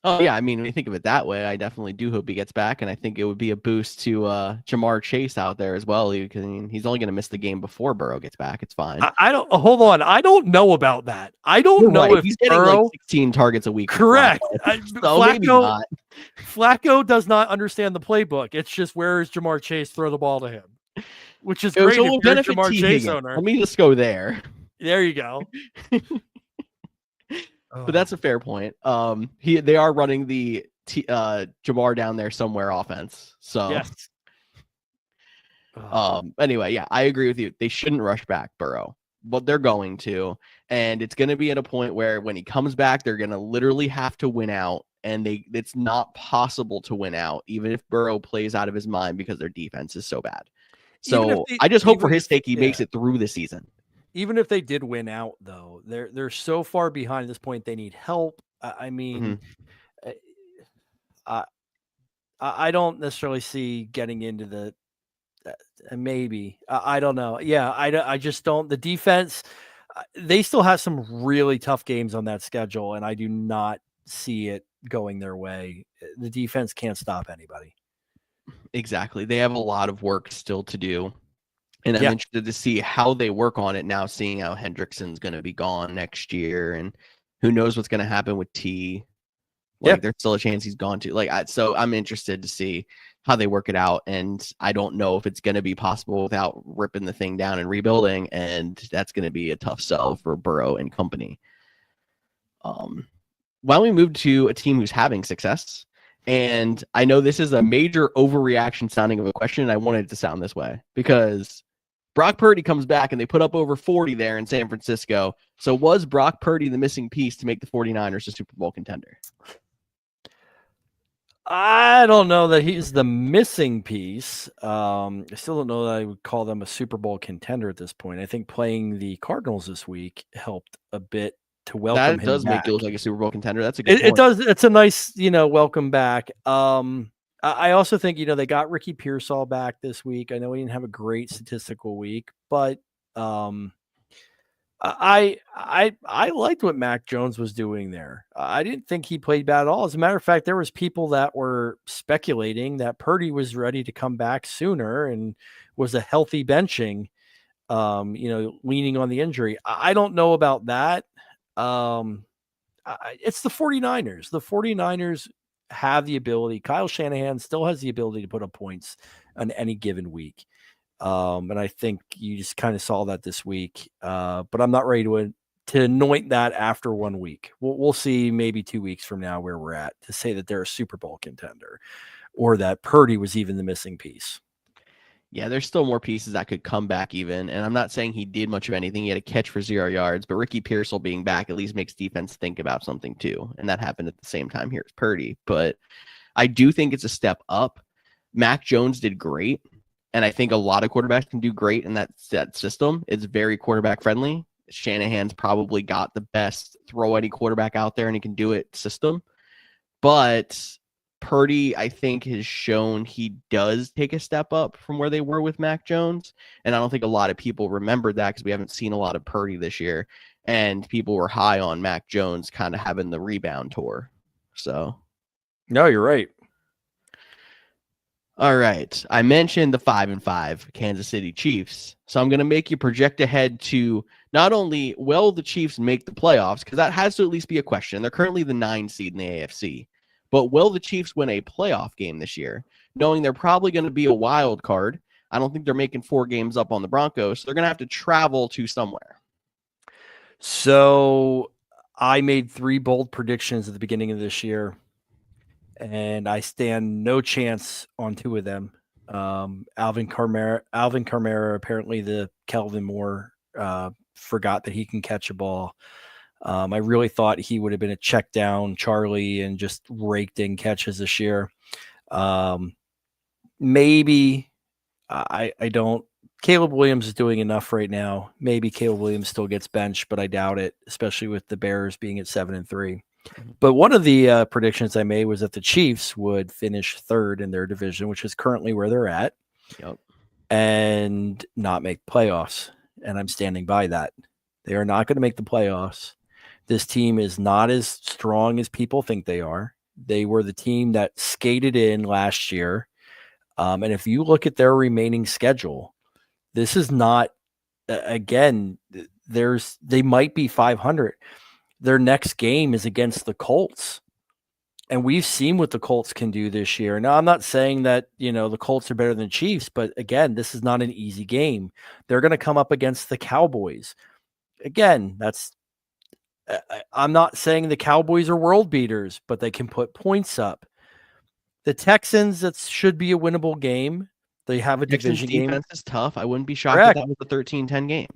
Oh yeah, I mean, when you think of it that way, I definitely do hope he gets back, and I think it would be a boost to Jamar Chase out there as well. Because I mean, he's only going to miss the game before Burrow gets back. It's fine. I don't hold on. I don't know about that. I don't You're know right. if He's getting like Burrow 16 targets a week from correct. Flacco, so maybe not. Flacco does not understand the playbook. It's just where is Jamar Chase? Throw the ball to him, which is So great it if will you're a benefit Jamar T. Chase Higgins. owner. Let me just go there. There you go. But that's a fair point. They are running the Jamar down there somewhere offense. So yes. Anyway, yeah, I agree with you. They shouldn't rush back Burrow, but they're going to, and it's going to be at a point where when he comes back, they're going to literally have to win out, and it's not possible to win out even if Burrow plays out of his mind because their defense is so bad. So I just hope for his sake he makes it through the season. Even if they did win out, though, they're so far behind at this point. They need help. I mean, I don't necessarily see getting into the maybe. I don't know. Yeah, I just don't. The defense, they still have some really tough games on that schedule, and I do not see it going their way. The defense can't stop anybody. Exactly. They have a lot of work still to do. And I'm interested to see how they work on it now, seeing how Hendrickson's going to be gone next year, and who knows what's going to happen with T. There's still a chance he's gone too. So I'm interested to see how they work it out, and I don't know if it's going to be possible without ripping the thing down and rebuilding, and that's going to be a tough sell for Burrow and company. Why don't we move to a team who's having success? And I know this is a major overreaction sounding of a question, and I wanted it to sound this way because Brock Purdy comes back and they put up over 40 there in San Francisco. So was Brock Purdy the missing piece to make the 49ers a Super Bowl contender? I don't know that he's the missing piece. I still don't know that I would call them a Super Bowl contender at this point. I think playing the Cardinals this week helped a bit to welcome him back. That does make it look like a Super Bowl contender. That's a good point. It does. It's a nice, welcome back. I also think, they got Ricky Pearsall back this week. I know he didn't have a great statistical week, but I liked what Mac Jones was doing there. I didn't think he played bad at all. As a matter of fact, there was people that were speculating that Purdy was ready to come back sooner and was a healthy benching, leaning on the injury. I don't know about that. It's the 49ers. The 49ers have the ability. Kyle Shanahan still has the ability to put up points on any given week. And I think you just kind of saw that this week. But I'm not ready to anoint that after 1 week. We'll see maybe 2 weeks from now where we're at to say that they're a Super Bowl contender or that Purdy was even the missing piece. Yeah, there's still more pieces that could come back even. And I'm not saying he did much of anything. He had a catch for 0 yards, but Ricky Pearsall being back at least makes defense think about something too. And that happened at the same time here as Purdy. But I do think it's a step up. Mac Jones did great. And I think a lot of quarterbacks can do great in that system. It's very quarterback friendly. Shanahan's probably got the best throw any quarterback out there and he can do it system. But Purdy, I think, has shown he does take a step up from where they were with Mac Jones. And I don't think a lot of people remembered that because we haven't seen a lot of Purdy this year. And people were high on Mac Jones kind of having the rebound tour. So. No, you're right. All right. I mentioned the 5-5 Kansas City Chiefs. So I'm going to make you project ahead to not only will the Chiefs make the playoffs, because that has to at least be a question. They're currently the 9 seed in the AFC. But will the Chiefs win a playoff game this year? Knowing they're probably going to be a wild card. I don't think they're making 4 games up on the Broncos. So they're going to have to travel to somewhere. So I made 3 bold predictions at the beginning of this year. And I stand no chance on 2 of them. Alvin Kamara, apparently the Kelvin Moore, forgot that he can catch a ball. I really thought he would have been a check down Charlie and just raked in catches this year. Maybe I don't. Caleb Williams is doing enough right now. Maybe Caleb Williams still gets benched, but I doubt it, especially with the Bears being at 7-3. But one of the predictions I made was that the Chiefs would finish 3rd in their division, which is currently where they're at, and not make playoffs. And I'm standing by that. They are not going to make the playoffs. This team is not as strong as people think they are. They were the team that skated in last year. And if you look at their remaining schedule, this is not, again, they might be 500. Their next game is against the Colts. And we've seen what the Colts can do this year. Now, I'm not saying that, the Colts are better than Chiefs, but again, this is not an easy game. They're going to come up against the Cowboys. Again, I'm not saying the Cowboys are world beaters, but they can put points up. The Texans, that should be a winnable game. They have a division game. Defense is tough. I wouldn't be shocked if that was a 13-10 game.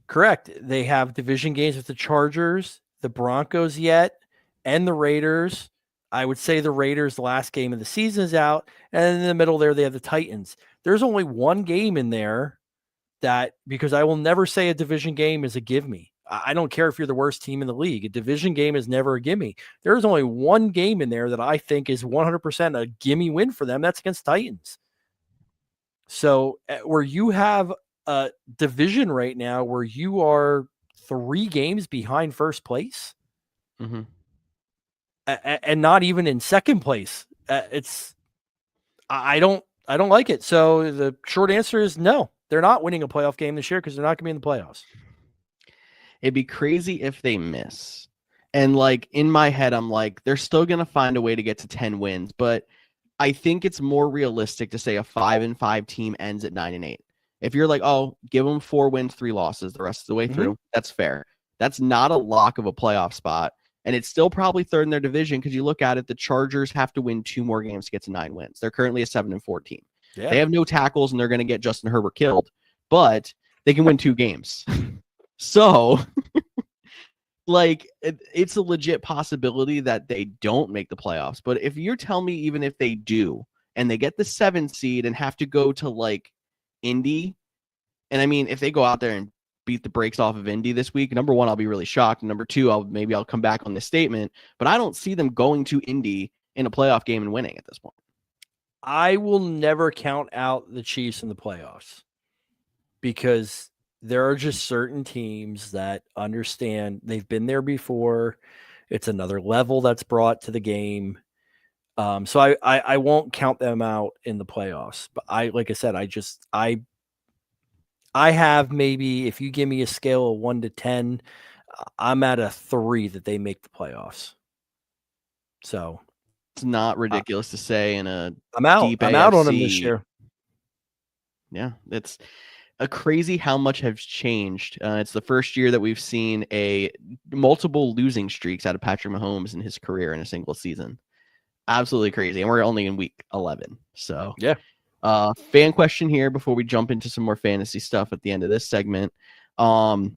Correct. They have division games with the Chargers, the Broncos and the Raiders. I would say the Raiders' last game of the season is out. And in the middle there, they have the Titans. There's only one game in there because I will never say a division game is a give me. I don't care if you're the worst team in the league. A division game is never a gimme. There's only one game in there that I think is 100% a gimme win for them. That's against Titans. So where you have a division right now where you are 3 games behind first place, and not even in second place, I don't like it. So the short answer is no. They're not winning a playoff game this year because they're not going to be in the playoffs. It'd be crazy if they miss. And in my head, I'm like, they're still going to find a way to get to 10 wins. But I think it's more realistic to say a 5-5 team ends at 9-8. If you're like, oh, give them 4 wins, 3 losses the rest of the way through, that's fair. That's not a lock of a playoff spot. And it's still probably third in their division because you look at it, the Chargers have to win 2 more games to get to 9 wins. They're currently a 7-4 team. Yeah. They have no tackles and they're going to get Justin Herbert killed, but they can win 2 games. So, it's a legit possibility that they don't make the playoffs. But if you're telling me even if they do and they get the 7 seed and have to go to Indy, and I mean, if they go out there and beat the brakes off of Indy this week, number 1, I'll be really shocked. And number 2, I'll come back on this statement, but I don't see them going to Indy in a playoff game and winning at this point. I will never count out the Chiefs in the playoffs because there are just certain teams that understand they've been there before. It's another level that's brought to the game. So I won't count them out in the playoffs, but like I said, I have maybe, if you give me a scale of 1 to 10, I'm at a 3 that they make the playoffs. So it's not ridiculous to say in a I'm out. Deep I'm AFC. out on them this year. Yeah, it's a crazy how much has changed. It's the first year that we've seen multiple losing streaks out of Patrick Mahomes in his career in a single season. Absolutely crazy. And we're only in week 11. So yeah. Fan question here before we jump into some more fantasy stuff at the end of this segment. All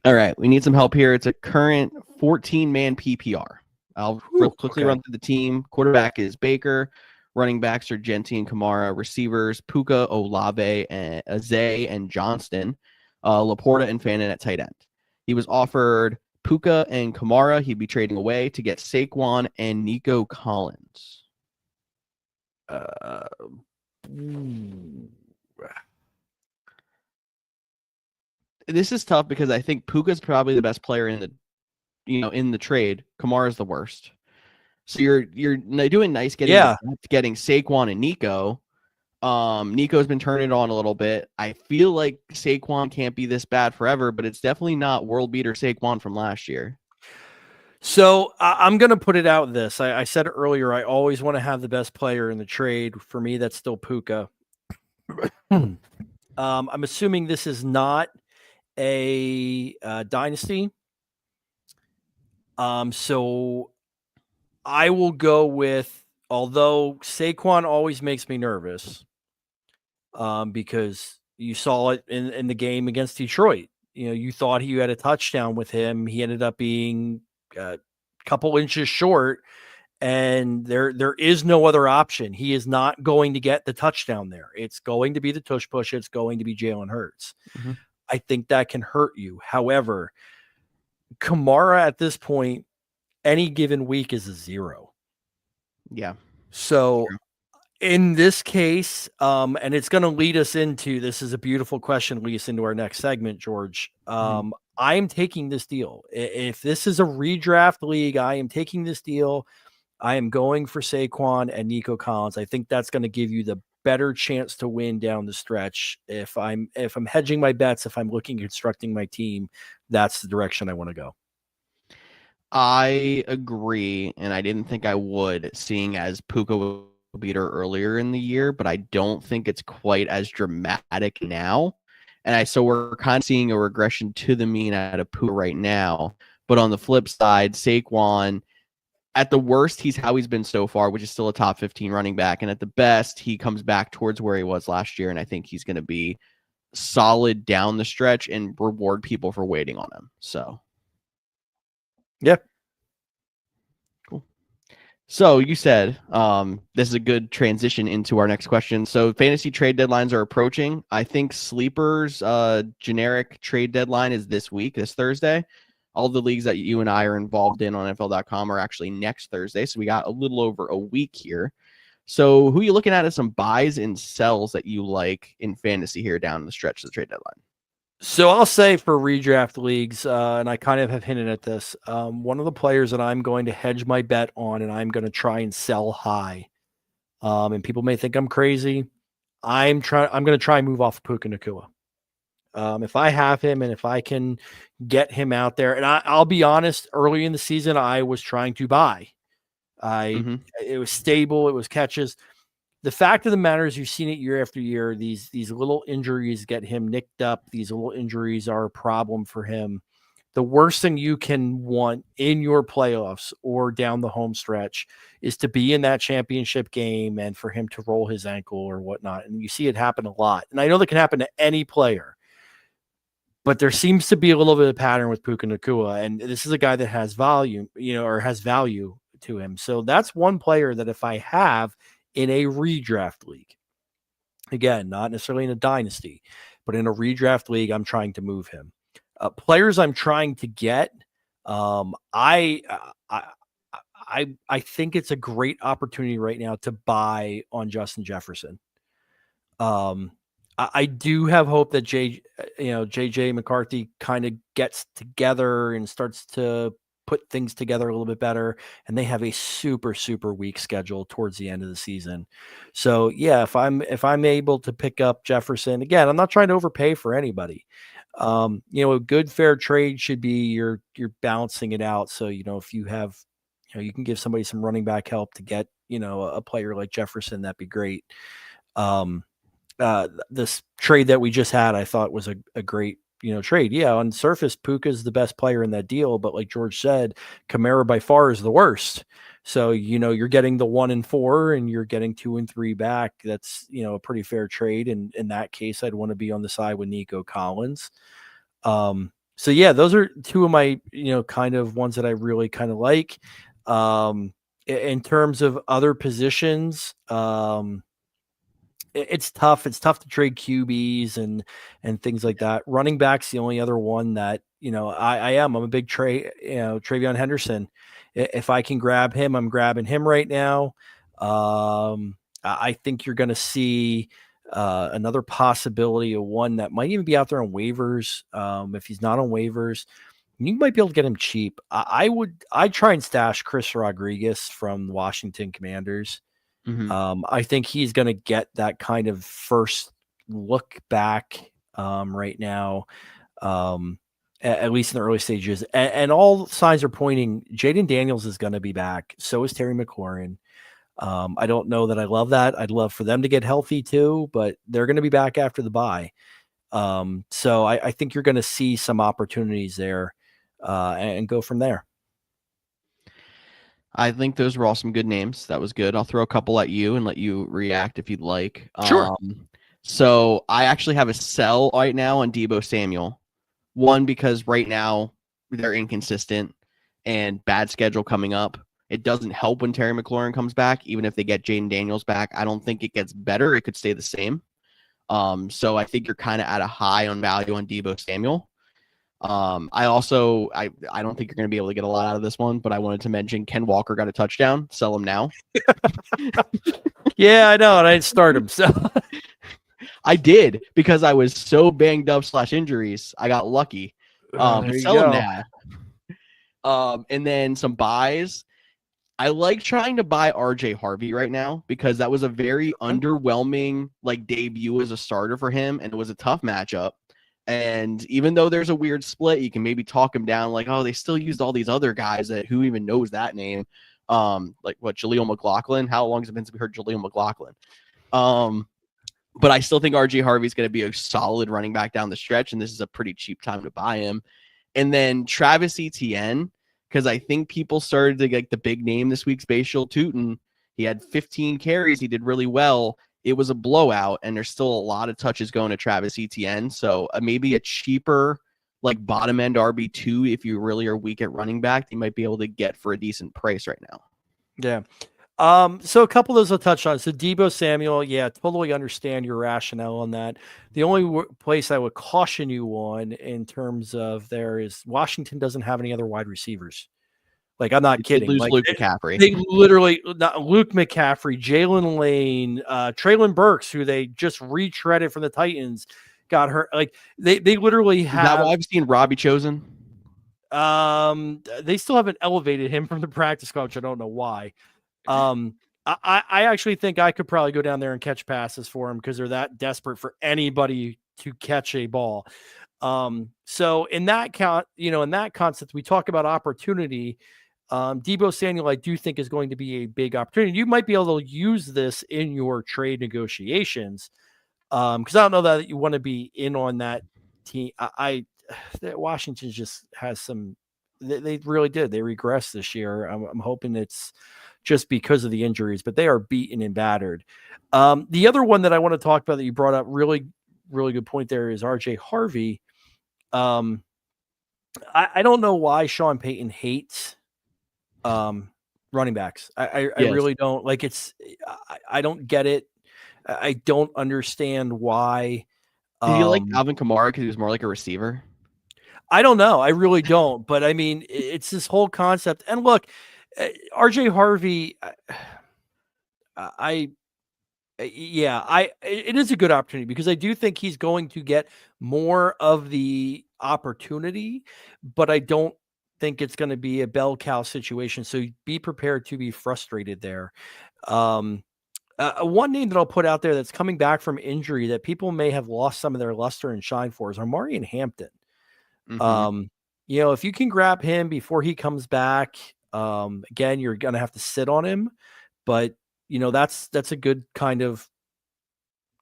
right, we need some help here. It's a current 14-man PPR. I'll quickly run through the team. Quarterback is Baker. Running backs are Genti and Kamara. Receivers, Puka, Olave, and Azay and Johnston. Laporta and Fannin at tight end. He was offered Puka and Kamara. He'd be trading away to get Saquon and Nico Collins. This is tough because I think Puka's probably the best player in the trade. Kamara's the worst. So you're doing nice getting Saquon and Nico. Nico's been turning it on a little bit. I feel like Saquon can't be this bad forever, but it's definitely not world beater Saquon from last year. So I'm going to put it out this. I said earlier, I always want to have the best player in the trade. For me, that's still Puka. I'm assuming this is not a dynasty. So I will go with, although Saquon always makes me nervous, because you saw it in the game against Detroit. You thought he had a touchdown with him. He ended up being a couple inches short, and there is no other option. He is not going to get the touchdown there. It's going to be the tush push. It's going to be Jalen Hurts. Mm-hmm. I think that can hurt you. However, Kamara at this point, any given week is a 0. Yeah. So in this case, and it's going to lead us into, this is a beautiful question, lead us into our next segment, George. I am taking this deal. If this is a redraft league, I am taking this deal. I am going for Saquon and Nico Collins. I think that's going to give you the better chance to win down the stretch. If I'm hedging my bets, if I'm looking at constructing my team, that's the direction I want to go. I agree, and I didn't think I would, seeing as Puka beater earlier in the year, but I don't think it's quite as dramatic now. And so we're kind of seeing a regression to the mean out of Puka right now. But on the flip side, Saquon, at the worst, he's how he's been so far, which is still a top 15 running back. And at the best, he comes back towards where he was last year. And I think he's going to be solid down the stretch and reward people for waiting on him. So, yeah. Cool. So you said this is a good transition into our next question. So fantasy trade deadlines are approaching. I think Sleeper's generic trade deadline is this week, this Thursday. All the leagues that you and I are involved in on NFL.com are actually next Thursday. So we got a little over a week here. So who are you looking at as some buys and sells that you like in fantasy here down the stretch of the trade deadline? So I'll say for redraft leagues, and I kind of have hinted at this, one of the players that I'm going to hedge my bet on and I'm going to try and sell high. And people may think I'm crazy. I'm going to try and move off of Puka Nacua. If I have him and if I can get him out there, and I'll be honest, early in the season, I was trying to buy. It was stable. It was catches. The fact of the matter is you've seen it year after year. These little injuries get him nicked up. These little injuries are a problem for him. The worst thing you can want in your playoffs or down the home stretch is to be in that championship game and for him to roll his ankle or whatnot. And you see it happen a lot. And I know that can happen to any player. But there seems to be a little bit of pattern with Puka Nacua, and this is a guy that has volume, or has value to him. So that's one player that if I have in a redraft league, again, not necessarily in a dynasty, but in a redraft league, I'm trying to move him. Players I'm trying to get, I think it's a great opportunity right now to buy on Justin Jefferson. I do have hope that JJ McCarthy kind of gets together and starts to put things together a little bit better. And they have a super, super weak schedule towards the end of the season. So yeah, if I'm able to pick up Jefferson again, I'm not trying to overpay for anybody. A good fair trade should be you're balancing it out. So, if you have, you can give somebody some running back help to get, a player like Jefferson, that'd be great. This trade that we just had, I thought was a great, trade. Yeah. On surface, Puka's the best player in that deal, but like George said, Kamara by far is the worst. So, you're getting the 1 and 4 and you're getting 2 and 3 back. That's, a pretty fair trade. And in that case, I'd want to be on the side with Nico Collins. So yeah, those are two of my, kind of ones that I really kind of like. In terms of other positions, it's tough. It's tough to trade QBs and things like that. Running back's the only other one that, I'm a big Travion Henderson. If I can grab him, I'm grabbing him right now. I think you're going to see another possibility of one that might even be out there on waivers. If he's not on waivers, you might be able to get him cheap. I'd try and stash Chris Rodriguez from the Washington Commanders. I think he's going to get that kind of first look back right now, at least in the early stages. And all signs are pointing Jaden Daniels is going to be back. So is Terry McLaurin. I don't know that I love that. I'd love for them to get healthy too, but they're going to be back after the bye. So I think you're going to see some opportunities there and go from there. I think those were all some good names. That was good. I'll throw a couple at you and let you react if you'd like. Sure. So I actually have a sell right now on Deebo Samuel. One, because right now they're inconsistent and bad schedule coming up. It doesn't help when Terry McLaurin comes back. Even if they get Jaden Daniels back, I don't think it gets better. It could stay the same. So I think you're kind of at a high on value on Deebo Samuel. I don't think you're going to be able to get a lot out of this one, but I wanted to mention Ken Walker got a touchdown. Sell him now. Yeah, I know. And I didn't start him. So I did because I was so banged up / injuries. I got lucky. Sell him now. And then some buys. I like trying to buy RJ Harvey right now because that was a very underwhelming like debut as a starter for him, and it was a tough matchup. And even though there's a weird split, you can maybe talk him down like, oh, they still used all these other guys that who even knows that name. Like what, Jaleel McLaughlin? How long has it been since we heard Jaleel McLaughlin? But I still think RJ Harvey's going to be a solid running back down the stretch, and this is a pretty cheap time to buy him. And then Travis Etienne, because I think people started to get the big name this week, Spatial Tootin. He had 15 carries. He did really well. It was a blowout, and there's still a lot of touches going to Travis Etienne. So maybe a cheaper, like bottom end RB2, if you really are weak at running back, you might be able to get for a decent price right now. Yeah. So a couple of those I'll touch on. So Deebo Samuel, yeah, totally understand your rationale on that. The only place I would caution you on in terms of there is Washington doesn't have any other wide receivers. Like, I'm not kidding. Lose like, Luke McCaffrey. They literally, Luke McCaffrey, Jalen Lane, Traylon Burks, who they just retreaded from the Titans, got hurt. Like, they literally have. Is that why I've seen Robbie chosen? They still haven't elevated him from the practice squad, which I don't know why. I actually think I could probably go down there and catch passes for him because they're that desperate for anybody to catch a ball. So in that concept, we talk about opportunity. Deebo Samuel, I do think is going to be a big opportunity. You might be able to use this in your trade negotiations. Because I don't know that you want to be in on that team. Washington just has some. They really did. They regressed this year. I'm hoping it's just because of the injuries, but they are beaten and battered. The other one that I want to talk about that you brought up, really, really good point there, is RJ Harvey. I don't know why Sean Payton hates running backs. I really don't. Like, I don't get it. I don't understand why. Did you like Alvin Kamara because he was more like a receiver? I don't know. I really don't. But I mean, it's this whole concept. And look, RJ Harvey, it is a good opportunity because I do think he's going to get more of the opportunity, but I don't think it's going to be a bell cow situation. So be prepared to be frustrated there. One name that I'll put out there that's coming back from injury that people may have lost some of their luster and shine for is Omarion Hampton. Mm-hmm. If you can grab him before he comes back, again, you're going to have to sit on him, but that's a good kind of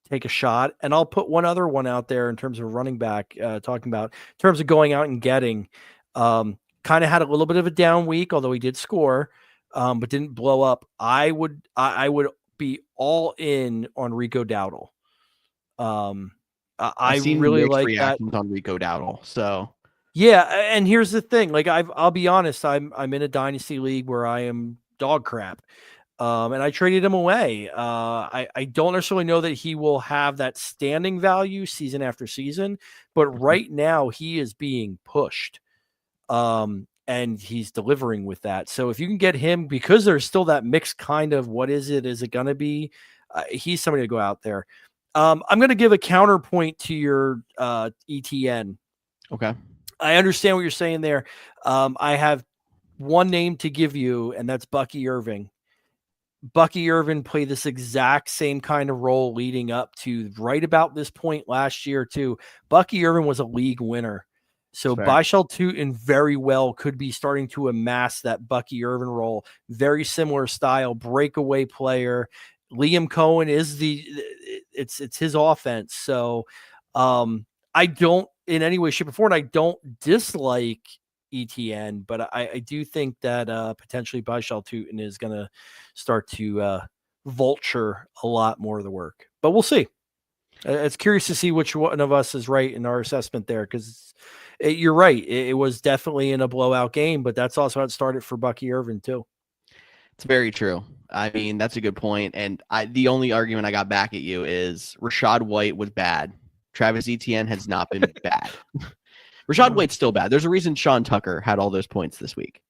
take a shot. And I'll put one other one out there in terms of running back, talking about in terms of going out and getting, kind of had a little bit of a down week, although he did score, but didn't blow up. I would be all in on Rico Dowdle. I really like reactions on Rico Dowdle. So yeah, and here's the thing: like I'll be honest, I'm in a dynasty league where I am dog crap, and I traded him away. I don't necessarily know that he will have that standing value season after season, but right now he is being pushed, and he's delivering with that. So if you can get him, because there's still that mixed kind of what is it? Is it going to be? He's somebody to go out there. I'm going to give a counterpoint to your ETN. Okay. I understand what you're saying there. I have one name to give you, and that's Bucky Irving. Bucky Irving played this exact same kind of role leading up to right about this point last year, too. Bucky Irving was a league winner. So Bishal Tootin very well could be starting to amass that Bucky Irving role. Very similar style, breakaway player. Liam Cohen is it's his offense. So I don't in any way, shape, or form, I don't dislike ETN, but I do think that potentially Bishal Tootin is going to start to vulture a lot more of the work. But we'll see. It's curious to see which one of us is right in our assessment there, because you're right. It was definitely in a blowout game, but that's also how it started for Bucky Irving too. It's very true. I mean, that's a good point. And the only argument I got back at you is Rachaad White was bad. Travis Etienne has not been bad. Rachaad White's still bad. There's a reason Sean Tucker had all those points this week.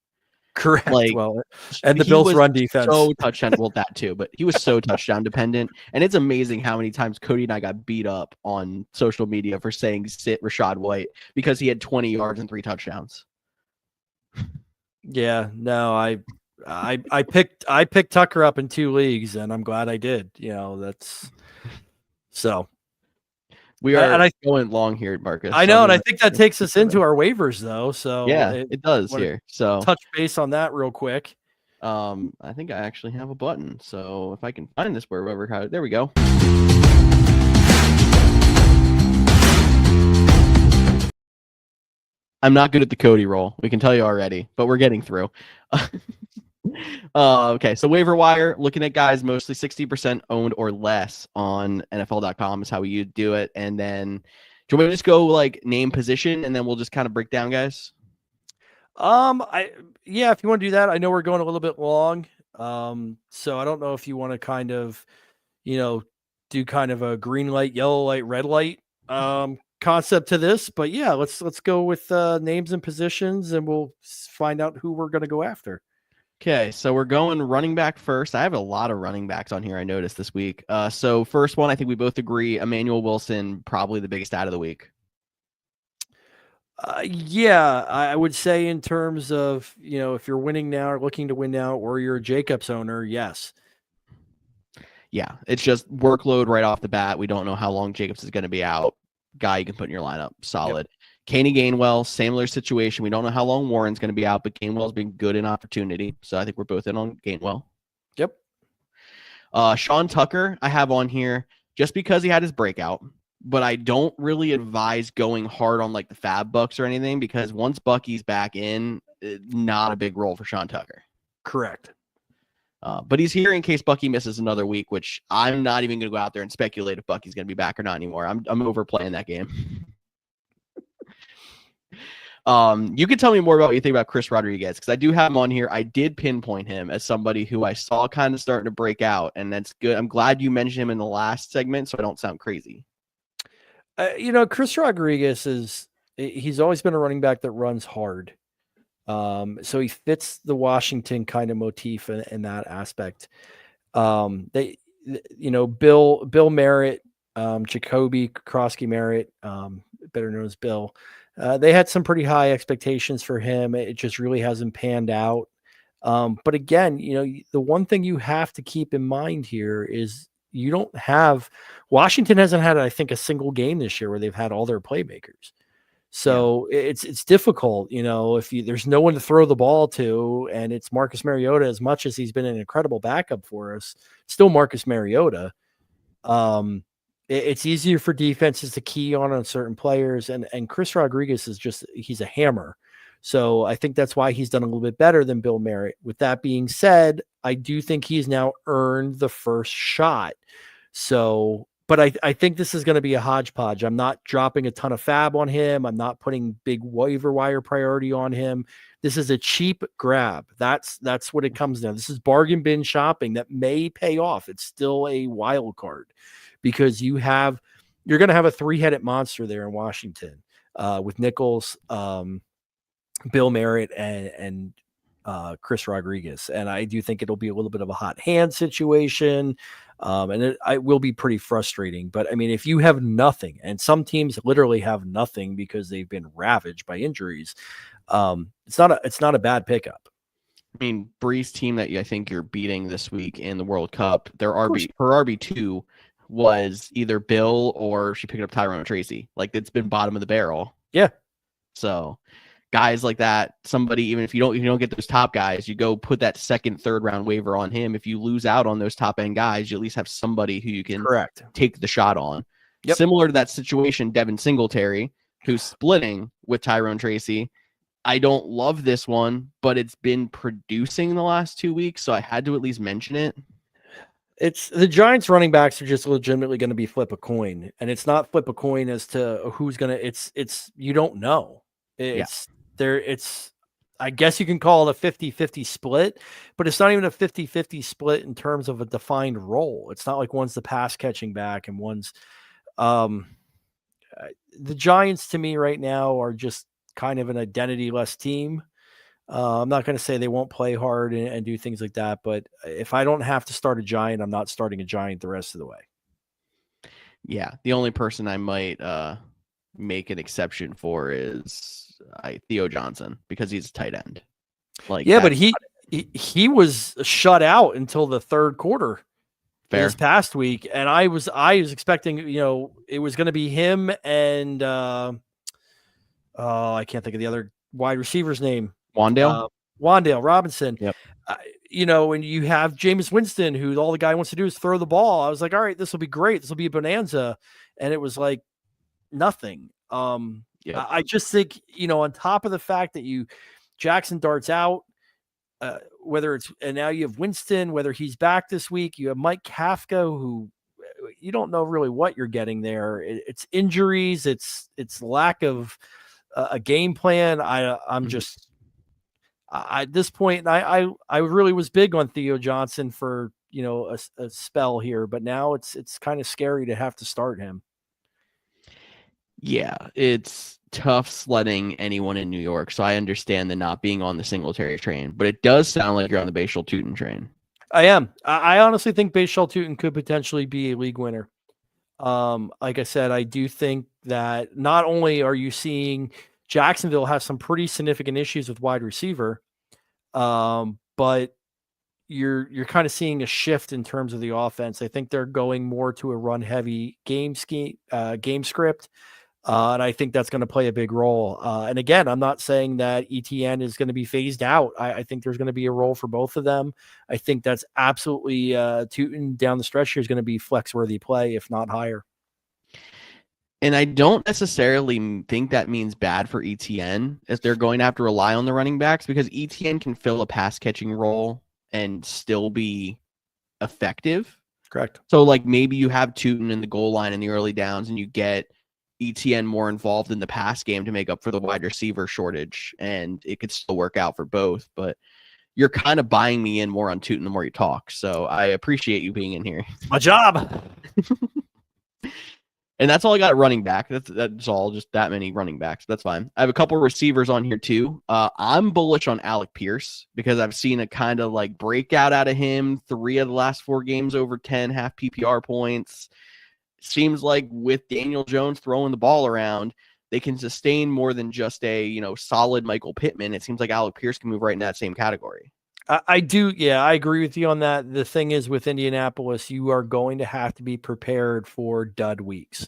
Correct. Well, and the Bills' run defense. So touchdown, well, that too, but he was so touchdown dependent. And it's amazing how many times Cody and I got beat up on social media for saying sit Rachaad White because he had 20 yards and 3 touchdowns. Yeah, no, I picked Tucker up in 2 leagues, and I'm glad I did. That's so. We And are I going long here, Marcus. I So know, I'm and I gonna think that takes us into our waivers, though. So yeah, it does want to here. So touch base on that real quick. I think I actually have a button. So if I can find this wherever, there we go. I'm not good at the Cody roll. We can tell you already, but we're getting through. Okay, so waiver wire, looking at guys mostly 60% owned or less on NFL.com is how we do it. And then, do you want me to just go like name position, and then we'll just kind of break down guys? Yeah, if you want to do that, I know we're going a little bit long. So I don't know if you want to kind of, do kind of a green light, yellow light, red light concept to this, but yeah, let's go with names and positions, and we'll find out who we're going to go after. Okay, so we're going running back first. I have a lot of running backs on here I noticed this week. So first one, I think we both agree, Emmanuel Wilson, probably the biggest out of the week. Yeah, I would say in terms of, if you're winning now or looking to win now, or you're a Jacobs owner, yes. Yeah, it's just workload right off the bat. We don't know how long Jacobs is going to be out. Guy you can put in your lineup, solid. Yep. Kenny Gainwell, similar situation. We don't know how long Warren's going to be out, but Gainwell's been good in opportunity. So I think we're both in on Gainwell. Yep. Sean Tucker, I have on here just because he had his breakout, but I don't really advise going hard on like the Fab Bucks or anything, because once Bucky's back in, not a big role for Sean Tucker. Correct. But he's here in case Bucky misses another week, which I'm not even going to go out there and speculate if Bucky's going to be back or not anymore. I'm overplaying that game. You can tell me more about what you think about Chris Rodriguez, because I do have him on here. I did pinpoint him as somebody who I saw kind of starting to break out, and that's good. I'm glad you mentioned him in the last segment, so I don't sound crazy. Chris Rodriguez he's always been a running back that runs hard. So he fits the Washington kind of motif in that aspect. Bill Merritt, Jacoby Krosky Merritt, better known as Bill, they had some pretty high expectations for him. It just really hasn't panned out. But again, the one thing you have to keep in mind here is Washington hasn't had, I think, a single game this year where they've had all their playmakers. So yeah, it's difficult, if there's no one to throw the ball to, and it's Marcus Mariota. As much as he's been an incredible backup for us, still Marcus Mariota. It's easier for defenses to key on certain players, and Chris Rodriguez he's a hammer. So I think that's why he's done a little bit better than Bill Merritt. With that being said, I do think he's now earned the first shot. So, but I think this is going to be a hodgepodge. I'm not dropping a ton of fab on him. I'm not putting big waiver wire priority on him. This is a cheap grab. That's what it comes down. This is bargain bin shopping that may pay off. It's still a wild card, because you're going to have a 3-headed monster there in Washington with Nichols, Bill Merritt, and Chris Rodriguez. And I do think it'll be a little bit of a hot hand situation. And it will be pretty frustrating. But I mean, if you have nothing, and some teams literally have nothing because they've been ravaged by injuries, it's not a bad pickup. I mean, Bree's team that I think you're beating this week in the World Cup, her RB2 was either Bill or she picked up Tyrone Tracy. Like, it's been bottom of the barrel. Yeah. So guys like that, somebody, even if you don't get those top guys, you go put that second, third round waiver on him. If you lose out on those top end guys, you at least have somebody who you can take the shot on. Yep. Similar to that situation, Devin Singletary, who's splitting with Tyrone Tracy. I don't love this one, but it's been producing the last 2 weeks, so I had to at least mention it. It's the Giants running backs are just legitimately going to be flip a coin, and it's not flip a coin as to who's going to, it's, you don't know. I guess you can call it a 50-50 split, but it's not even a 50-50 split in terms of a defined role. It's not like one's the pass catching back and one's, the Giants to me right now are just kind of an identity-less team. I'm not going to say they won't play hard and do things like that, but if I don't have to start a Giant, I'm not starting a Giant the rest of the way. Yeah, the only person I might make an exception for is Theo Johnson, because he's a tight end. Like, yeah, but he was shut out until the third quarter Fair. this past week, and I was expecting, it was going to be him and I can't think of the other wide receiver's name. Wandale? Wandale Robinson. Yep. And you have Jameis Winston, who all the guy wants to do is throw the ball. I was like, all right, this will be great. This will be a bonanza. And it was like nothing. Yep. I just think, on top of the fact that Jackson darts out, whether it's, and now you have Winston, whether he's back this week, you have Mike Kafka, who you don't know really what you're getting there. It's injuries. It's lack of a game plan. I'm just, at this point, I really was big on Theo Johnson for, a spell here, but now it's kind of scary to have to start him. Yeah, it's tough sledding anyone in New York, so I understand the not being on the Singletary train, but it does sound like you're on the Bashal Tutin train. I am. I honestly think Bashal Tutin could potentially be a league winner. Like I said, I do think that not only are you seeing Jacksonville have some pretty significant issues with wide receiver, but you're kind of seeing a shift in terms of the offense. I think they're going more to a run heavy game script. And I think that's going to play a big role. And again, I'm not saying that ETN is going to be phased out. I think there's going to be a role for both of them. I think that's absolutely Tutin down the stretch here is going to be flex-worthy play, if not higher. And I don't necessarily think that means bad for ETN, as they're going to have to rely on the running backs, because ETN can fill a pass-catching role and still be effective. Correct. So, like, maybe you have Tutin in the goal line in the early downs and you get ETN more involved in the pass game to make up for the wide receiver shortage, and it could still work out for both. But you're kind of buying me in more on Tutin the more you talk, so I appreciate you being in here. My job. And that's all I got at running back. That's all, just that many running backs. That's fine. I have a couple receivers on here too. I'm bullish on Alec Pierce because I've seen a kind of like breakout out of him. 3 of the last 4 games over 10 half PPR points. Seems like with Daniel Jones throwing the ball around, they can sustain more than just a solid Michael Pittman. It seems like Alec Pierce can move right in that same category. I do. Yeah, I agree with you on that. The thing is, with Indianapolis, you are going to have to be prepared for dud weeks.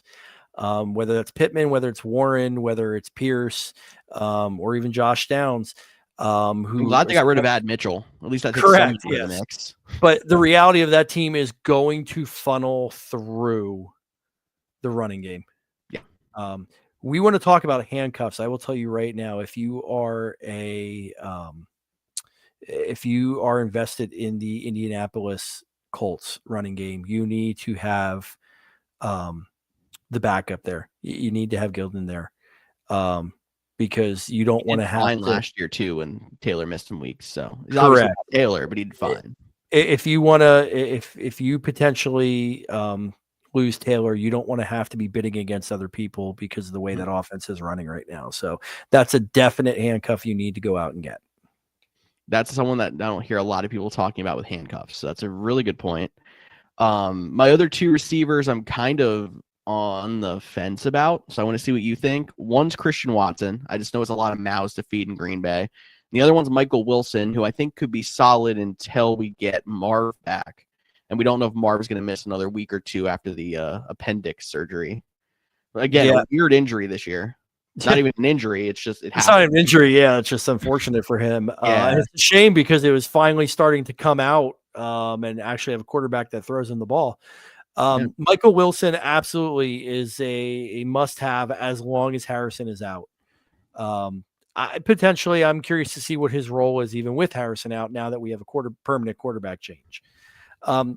Whether that's Pittman, whether it's Warren, whether it's Pierce, or even Josh Downs. I'm glad they got rid of Ad Mitchell. At least I think correct. Yes. In the mix. But the reality of that team is going to funnel through the running game. Yeah. We want to talk about handcuffs. I will tell you right now, if you are invested in the Indianapolis Colts running game, you need to have the backup there. You need to have Gilden there because you don't want to have fine last year too when Taylor missed some weeks. So he's correct. obviously not Taylor, but he did fine. If you want to, if you potentially lose Taylor, you don't want to have to be bidding against other people because of the way that offense is running right now. So that's a definite handcuff you need to go out and get. That's someone that I don't hear a lot of people talking about with handcuffs. So that's a really good point. My other 2 receivers, I'm kind of on the fence about. So I want to see what you think. One's Christian Watson. I just know it's a lot of mouths to feed in Green Bay. And the other one's Michael Wilson, who I think could be solid until we get Marv back. And we don't know if Marv's going to miss another week or 2 after the appendix surgery. But again, a weird injury this year. It's not even an injury. It's just it's not an injury. Yeah, it's just unfortunate for him. It's a shame because it was finally starting to come out and actually have a quarterback that throws in the ball. Michael Wilson absolutely is a must-have as long as Harrison is out. I'm curious to see what his role is even with Harrison out now that we have a permanent quarterback change.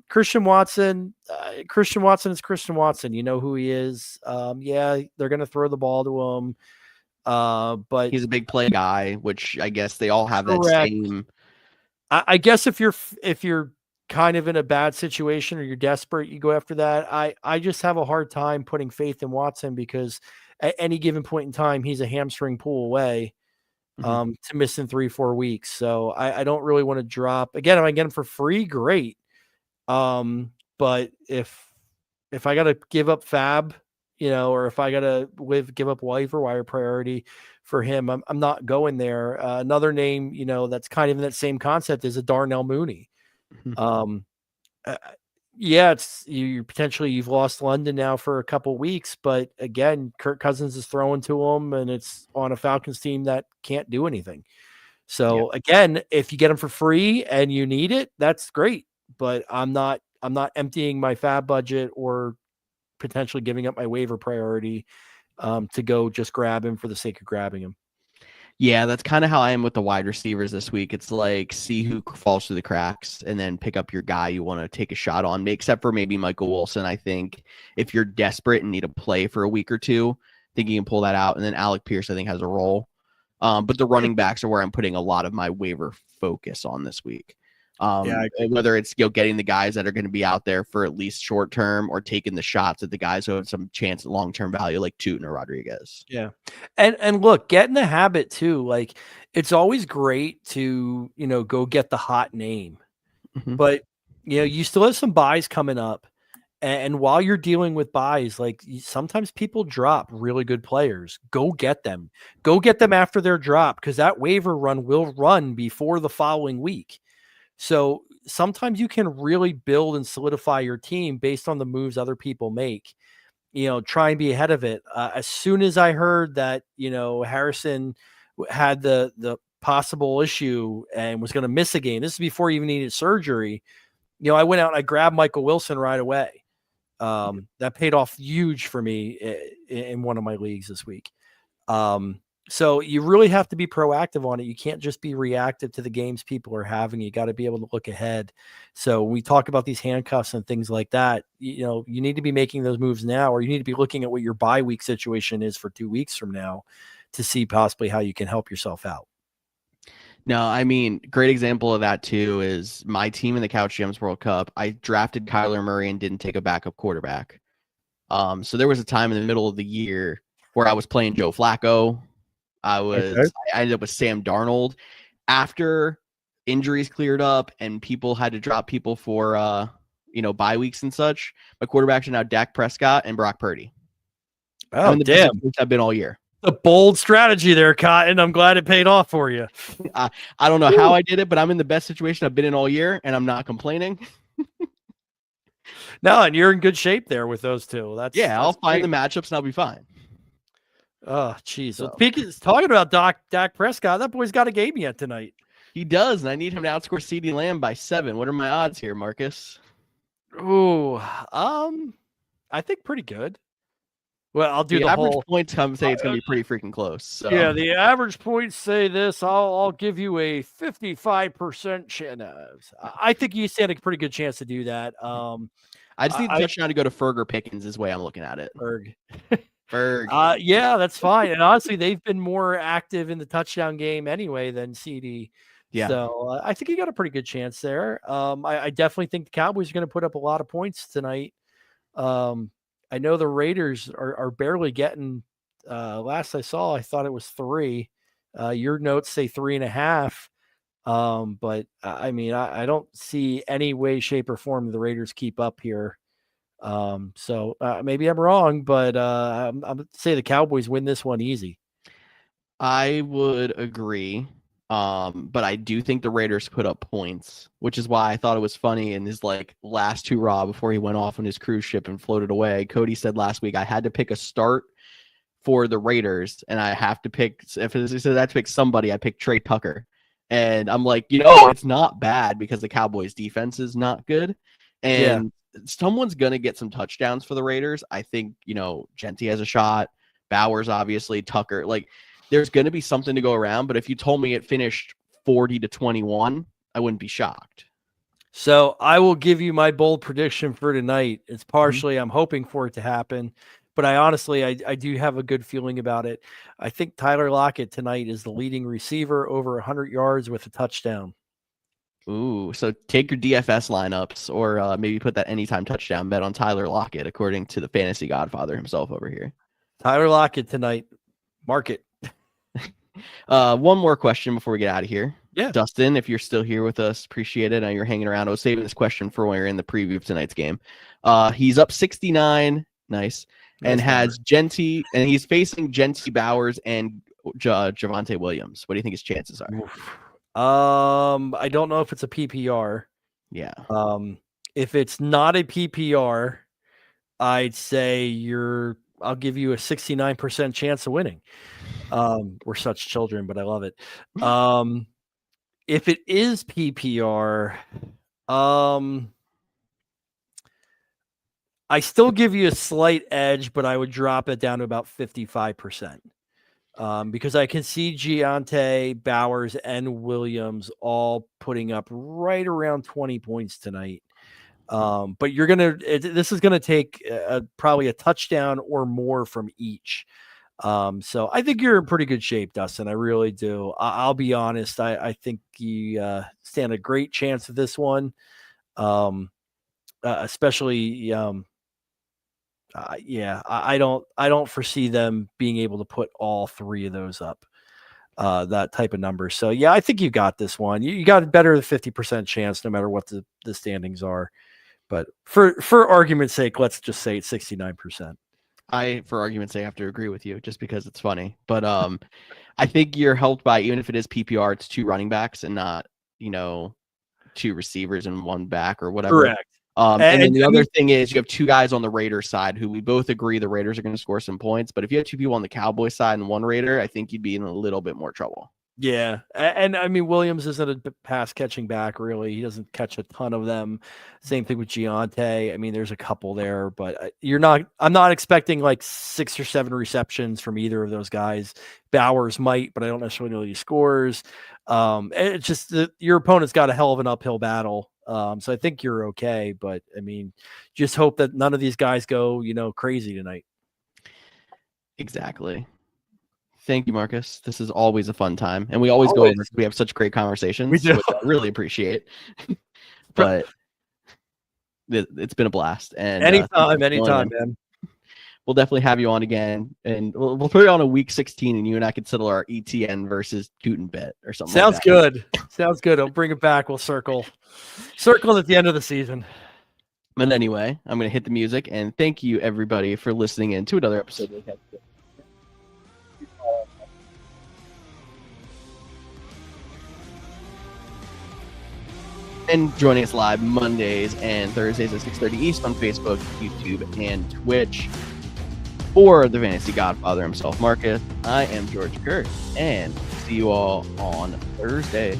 Christian Watson is Christian Watson. You know who he is. They're going to throw the ball to him. But he's a big play guy, which I guess they all have that same. I guess if you're kind of in a bad situation or you're desperate, you go after that. I just have a hard time putting faith in Watson because at any given point in time, he's a hamstring pull away to missing 3-4 weeks. So I don't really want to drop. Again, if I get him for free, great. But if I got to give up Fab, or if I got to give up waiver wire priority for him. I'm not going there. Another name, that's kind of in that same concept is a Darnell Mooney. Um, yeah, it's you've lost London now for a couple weeks, but again, Kirk Cousins is throwing to him, and it's on a Falcons team that can't do anything. So again, if you get them for free and you need it, that's great. But I'm not emptying my fab budget or potentially giving up my waiver priority to go just grab him for the sake of grabbing him. Yeah, that's kind of how I am with the wide receivers this week. It's like see who falls through the cracks and then pick up your guy you want to take a shot on, except for maybe Michael Wilson. I think if you're desperate and need a play for a week or two, I think you can pull that out. And then Alec Pierce, I think, has a role. But the running backs are where I'm putting a lot of my waiver focus on this week. Whether it's getting the guys that are going to be out there for at least short term or taking the shots at the guys who have some chance at long term value like Tootin or Rodriguez. Yeah, and look, get in the habit too. Like it's always great to go get the hot name, but you still have some buys coming up, and while you're dealing with buys, like sometimes people drop really good players. Go get them. Go get them after their drop because that waiver run will run before the following week. So sometimes you can really build and solidify your team based on the moves other people make, try and be ahead of it. As soon as I heard that, Harrison had the possible issue and was going to miss a game, this is before he even needed surgery. I went out and I grabbed Michael Wilson right away. That paid off huge for me in one of my leagues this week. So you really have to be proactive on it. You can't just be reactive to the games people are having. You got to be able to look ahead. So when we talk about these handcuffs and things like that, you need to be making those moves now, or you need to be looking at what your bye week situation is for 2 weeks from now to see possibly how you can help yourself out. No, I mean, great example of that too is my team in the Couch Gems World Cup. I drafted Kyler Murray and didn't take a backup quarterback. So there was a time in the middle of the year where I was playing Joe Flacco. I ended up with Sam Darnold after injuries cleared up and people had to drop people for bye weeks and such. My quarterbacks are now Dak Prescott and Brock Purdy. Oh, damn! I've been all year. A bold strategy there, Cotton. I'm glad it paid off for you. I don't know how I did it, but I'm in the best situation I've been in all year, and I'm not complaining. No, and you're in good shape there with those two. I'll find the matchups and I'll be fine. Oh, geez. So talking about Dak Prescott, that boy's got a game yet tonight. He does, and I need him to outscore CeeDee Lamb by 7. What are my odds here, Marcus? Ooh, I think pretty good. Well, I'll do the average points come say it's going to be pretty freaking close. So. Yeah, the average points say this. I'll give you a 55% chance. I think you stand a pretty good chance to do that. I just need the touchdown to go to Ferger Pickens is the way I'm looking at it. Ferg. Yeah, that's fine. And honestly, they've been more active in the touchdown game anyway than CD. Yeah. So I think you got a pretty good chance there. I definitely think the Cowboys are going to put up a lot of points tonight. I know the Raiders are barely getting. Last I saw, I thought it was 3. Your notes say 3.5. But I mean, I don't see any way, shape, or form the Raiders keep up here. So maybe I'm wrong, but I'm say the Cowboys win this one easy. I would agree. But I do think the Raiders put up points, which is why I thought it was funny in his last hurrah before he went off on his cruise ship and floated away. Cody said last week I had to pick a start for the Raiders, and I have to pick. If he said I had to pick somebody, I picked Trey Tucker, and I'm like, it's not bad because the Cowboys' defense is not good, and someone's gonna get some touchdowns for the Raiders. I think Genti has a shot, Bowers obviously, Tucker there's going to be something to go around, but if you told me it finished 40-21, I wouldn't be shocked. So I will give you my bold prediction for tonight. It's partially, I'm hoping for it to happen, but I honestly, I do have a good feeling about it. I think Tyler Lockett tonight is the leading receiver over 100 yards with a touchdown. Ooh, so take your DFS lineups or maybe put that anytime touchdown bet on Tyler Lockett, according to the fantasy godfather himself over here. Tyler Lockett tonight. Mark it. One more question before we get out of here. Yeah. Dustin, if you're still here with us, appreciate it. I know you're hanging around. I was saving this question for when we were in the preview of tonight's game. He's up 69. Nice. And has Genti, and he's facing Genti, Bowers, and Javonte Williams. What do you think his chances are? I don't know if it's a PPR. Yeah. If it's not a PPR, I'd say I'll give you a 69% chance of winning. We're such children, but I love it. If it is PPR, I still give you a slight edge, but I would drop it down to about 55%. Because I can see Giante, Bowers, and Williams all putting up right around 20 points tonight. But this is gonna take probably a touchdown or more from each. So I think you're in pretty good shape, Dustin. I really do. I'll be honest. I think you stand a great chance of this one, especially. I don't foresee them being able to put all three of those up, that type of number. So yeah, I think you got this one. You got better than 50% chance, no matter what the standings are. But for argument's sake, let's just say it's 69%. For argument's sake, I have to agree with you just because it's funny. But I think you're helped by, even if it is PPR, it's 2 running backs and not 2 receivers and 1 back or whatever. Correct. And then the other thing is you have 2 guys on the Raiders side who we both agree the Raiders are going to score some points. But if you have 2 people on the Cowboys side and 1 Raider, I think you'd be in a little bit more trouble. Yeah. And I mean, Williams isn't a pass catching back, really. He doesn't catch a ton of them. Same thing with Giante. I mean, there's a couple there, but I'm not expecting like 6 or 7 receptions from either of those guys. Bowers might, but I don't necessarily know he scores. It's just your opponent's got a hell of an uphill battle. So I think you're okay, but I mean, just hope that none of these guys go, crazy tonight. Exactly. Thank you, Marcus. This is always a fun time, and we always go over. We have such great conversations, which I really appreciate. But it's been a blast. And anytime, man. We'll definitely have you on again, and we'll put it on a week 16, and you and I can settle our ETN versus Tootin bet or something. Sounds good. Sounds good. I'll bring it back. We'll circle at the end of the season. But anyway, I'm going to hit the music, and thank you everybody for listening in to another episode of the and joining us live Mondays and Thursdays at 6:30 East on Facebook, YouTube, and Twitch. For the Fantasy Godfather himself, Marcus, I am George Kurt, and see you all on Thursday.